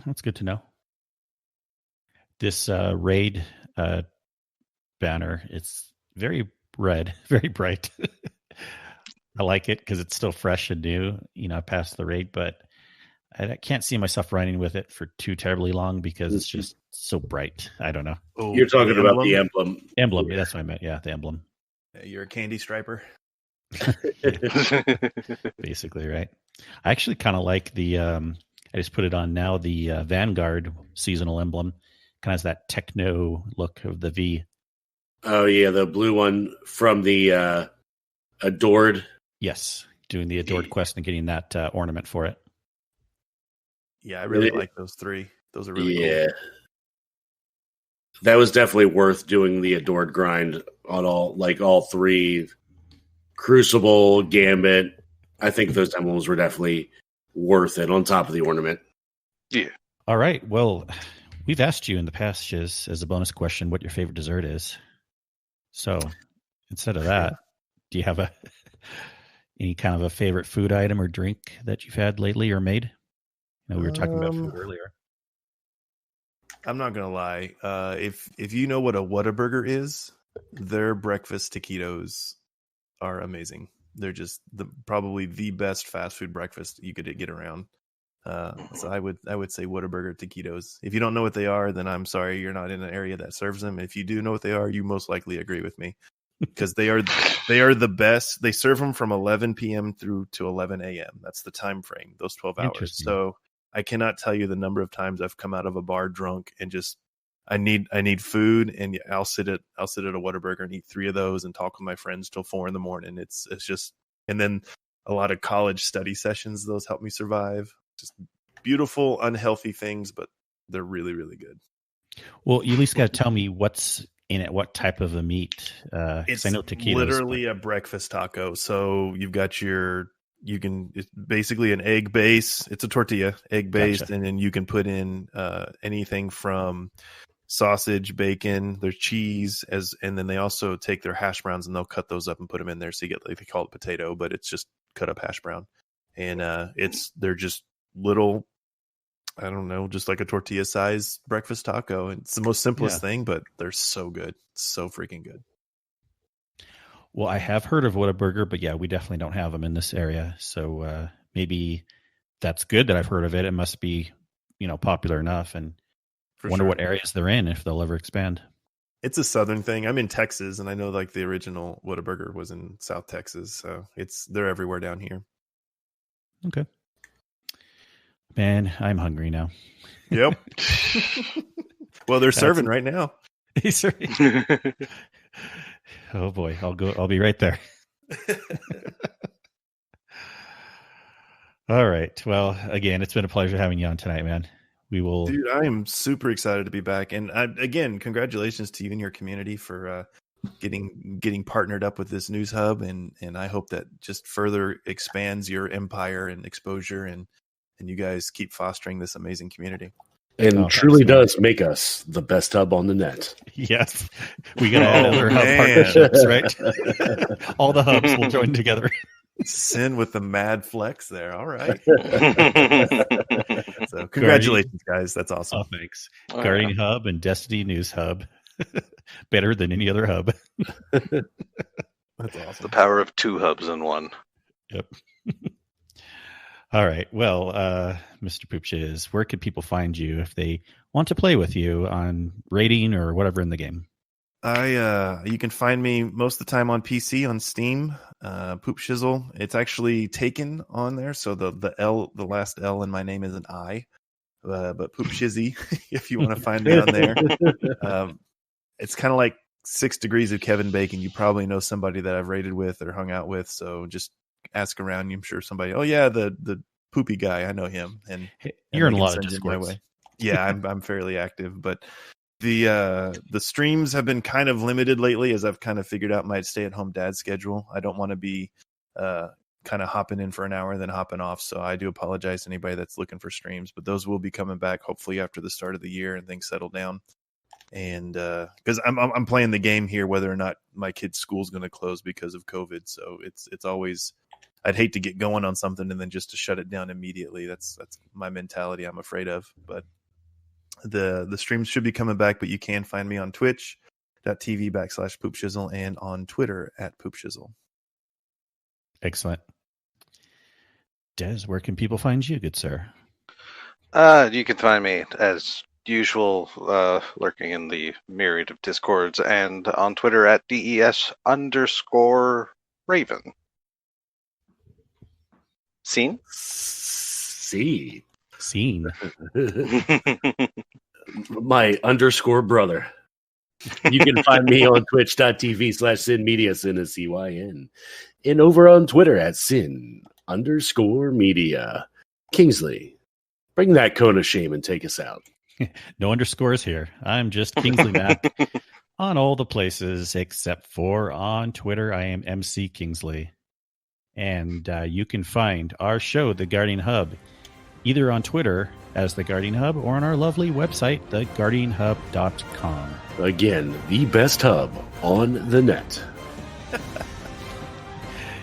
That's good to know. This raid banner, it's very red, very bright. I like it because it's still fresh and new. I passed the raid, but I can't see myself running with it for too terribly long because it's just so bright. I don't know. Oh, you're talking about the emblem. Emblem, yeah, that's what I meant. Yeah, the emblem. You're a candy striper. Basically, right. I actually kind of like the, I just put it on now, the Vanguard seasonal emblem. Kind of has that techno look of the V. Oh, yeah, the blue one from the Adored. Yes, doing the Adored quest and getting that ornament for it. Yeah, I really like those three. Those are really cool. That was definitely worth doing the Adored grind on all three. Crucible, Gambit. I think those emblems were definitely worth it on top of the ornament. Yeah. All right. Well, we've asked you in the past, Shiz, as a bonus question, what your favorite dessert is. So instead of that, do you have any kind of a favorite food item or drink that you've had lately or made? We were talking about food earlier. I'm not gonna lie. If you know what a Whataburger is, their breakfast taquitos are amazing. They're just probably the best fast food breakfast you could get around. So I would say Whataburger taquitos. If you don't know what they are, then I'm sorry, you're not in an area that serves them. If you do know what they are, you most likely agree with me, because they are the best. They serve them from 11 p.m. through to 11 a.m. That's the time frame, those 12 hours. So I cannot tell you the number of times I've come out of a bar drunk and just I need food, and I'll sit at a Whataburger and eat 3 of those and talk with my friends till 4 a.m. It's just, and then a lot of college study sessions. Those help me survive. Just beautiful, unhealthy things, but they're really, really good. Well, you at least got to tell me what's in it. What type of a meat? It's I know taquitos, literally a breakfast taco. So you've got it's basically an egg base. It's a tortilla, egg based, Gotcha. and then you can put in anything from sausage, bacon, there's cheese, and then they also take their hash browns and they'll cut those up and put them in there. So you get, they call it potato, but it's just cut up hash brown, and they're just little, I don't know, just like a tortilla size breakfast taco. And it's the most simplest thing, but they're so good, so freaking good. Well, I have heard of Whataburger, but yeah, we definitely don't have them in this area. So maybe that's good that I've heard of it. It must be, popular enough, and wonder what areas they're in, if they'll ever expand. It's a southern thing. I'm in Texas, and I know like the original Whataburger was in South Texas, so they're everywhere down here. Okay. Man, I'm hungry now. Yep. Well, they're serving right now. Oh boy, I'll be right there. All right. Well, again, it's been a pleasure having you on tonight, man. Dude, I am super excited to be back. And again, congratulations to you and your community for getting partnered up with this news hub. And I hope that just further expands your empire and exposure, and you guys keep fostering this amazing community. And truly does make us the best hub on the net. Yes. We got to add other hub partnerships, right? All the hubs will join together. Sin with the mad flex there. All right. So congratulations, guys. That's awesome. Oh, thanks. Guardian Hub and Destiny News Hub. Better than any other hub. That's awesome. The power of 2 hubs in one. Yep. All right. Well, Mr. PoopShiz, where can people find you if they want to play with you on raiding or whatever in the game? You can find me most of the time on PC on Steam. PoopShizzle. It's actually taken on there, so the last L in my name is an I. But PoopShizzy, if you want to find me on there. It's kind of like 6 Degrees of Kevin Bacon. You probably know somebody that I've raided with or hung out with, so just ask around. I'm sure somebody. Oh yeah, the poopy guy. I know him. And you're in a lot of Discords. Yeah, I'm fairly active, but the streams have been kind of limited lately as I've kind of figured out my stay-at-home dad schedule. I don't want to be kind of hopping in for an hour and then hopping off. So I do apologize to anybody that's looking for streams, but those will be coming back hopefully after the start of the year and things settle down. And because I'm playing the game here, whether or not my kid's school's going to close because of COVID. So it's always, I'd hate to get going on something and then just to shut it down immediately. That's my mentality I'm afraid of. But the streams should be coming back, but you can find me on twitch.tv/PoopShizzle and on Twitter @PoopShizzle. Excellent. Des, where can people find you, good sir? You can find me as usual, lurking in the myriad of discords, and on Twitter @DES_Raven. Scene? Scene. My underscore brother. You can find me on twitch.tv/SinMedia, Sin is CYN. And over on Twitter @Sin_Media. Kingsley, bring that cone of shame and take us out. No underscores here. I'm just Kingsley Mac on all the places except for on Twitter. I am MC Kingsley. And you can find our show, The Guardian Hub, either on Twitter as The Guardian Hub or on our lovely website, theguardianhub.com. Again, the best hub on the net.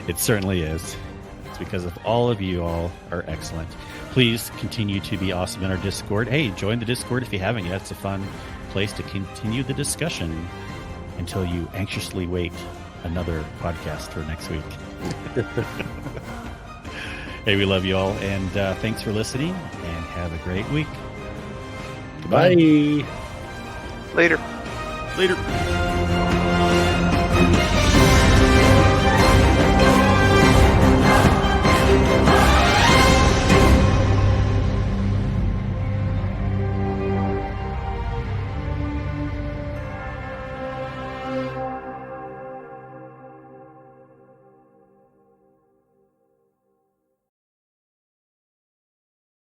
It certainly is. It's because of all of you all are excellent. Please continue to be awesome in our Discord. Hey, join the Discord if you haven't yet. It's a fun place to continue the discussion until you anxiously wait another podcast for next week. Hey, we love you all, and thanks for listening, and have a great week. Goodbye. Later. Later.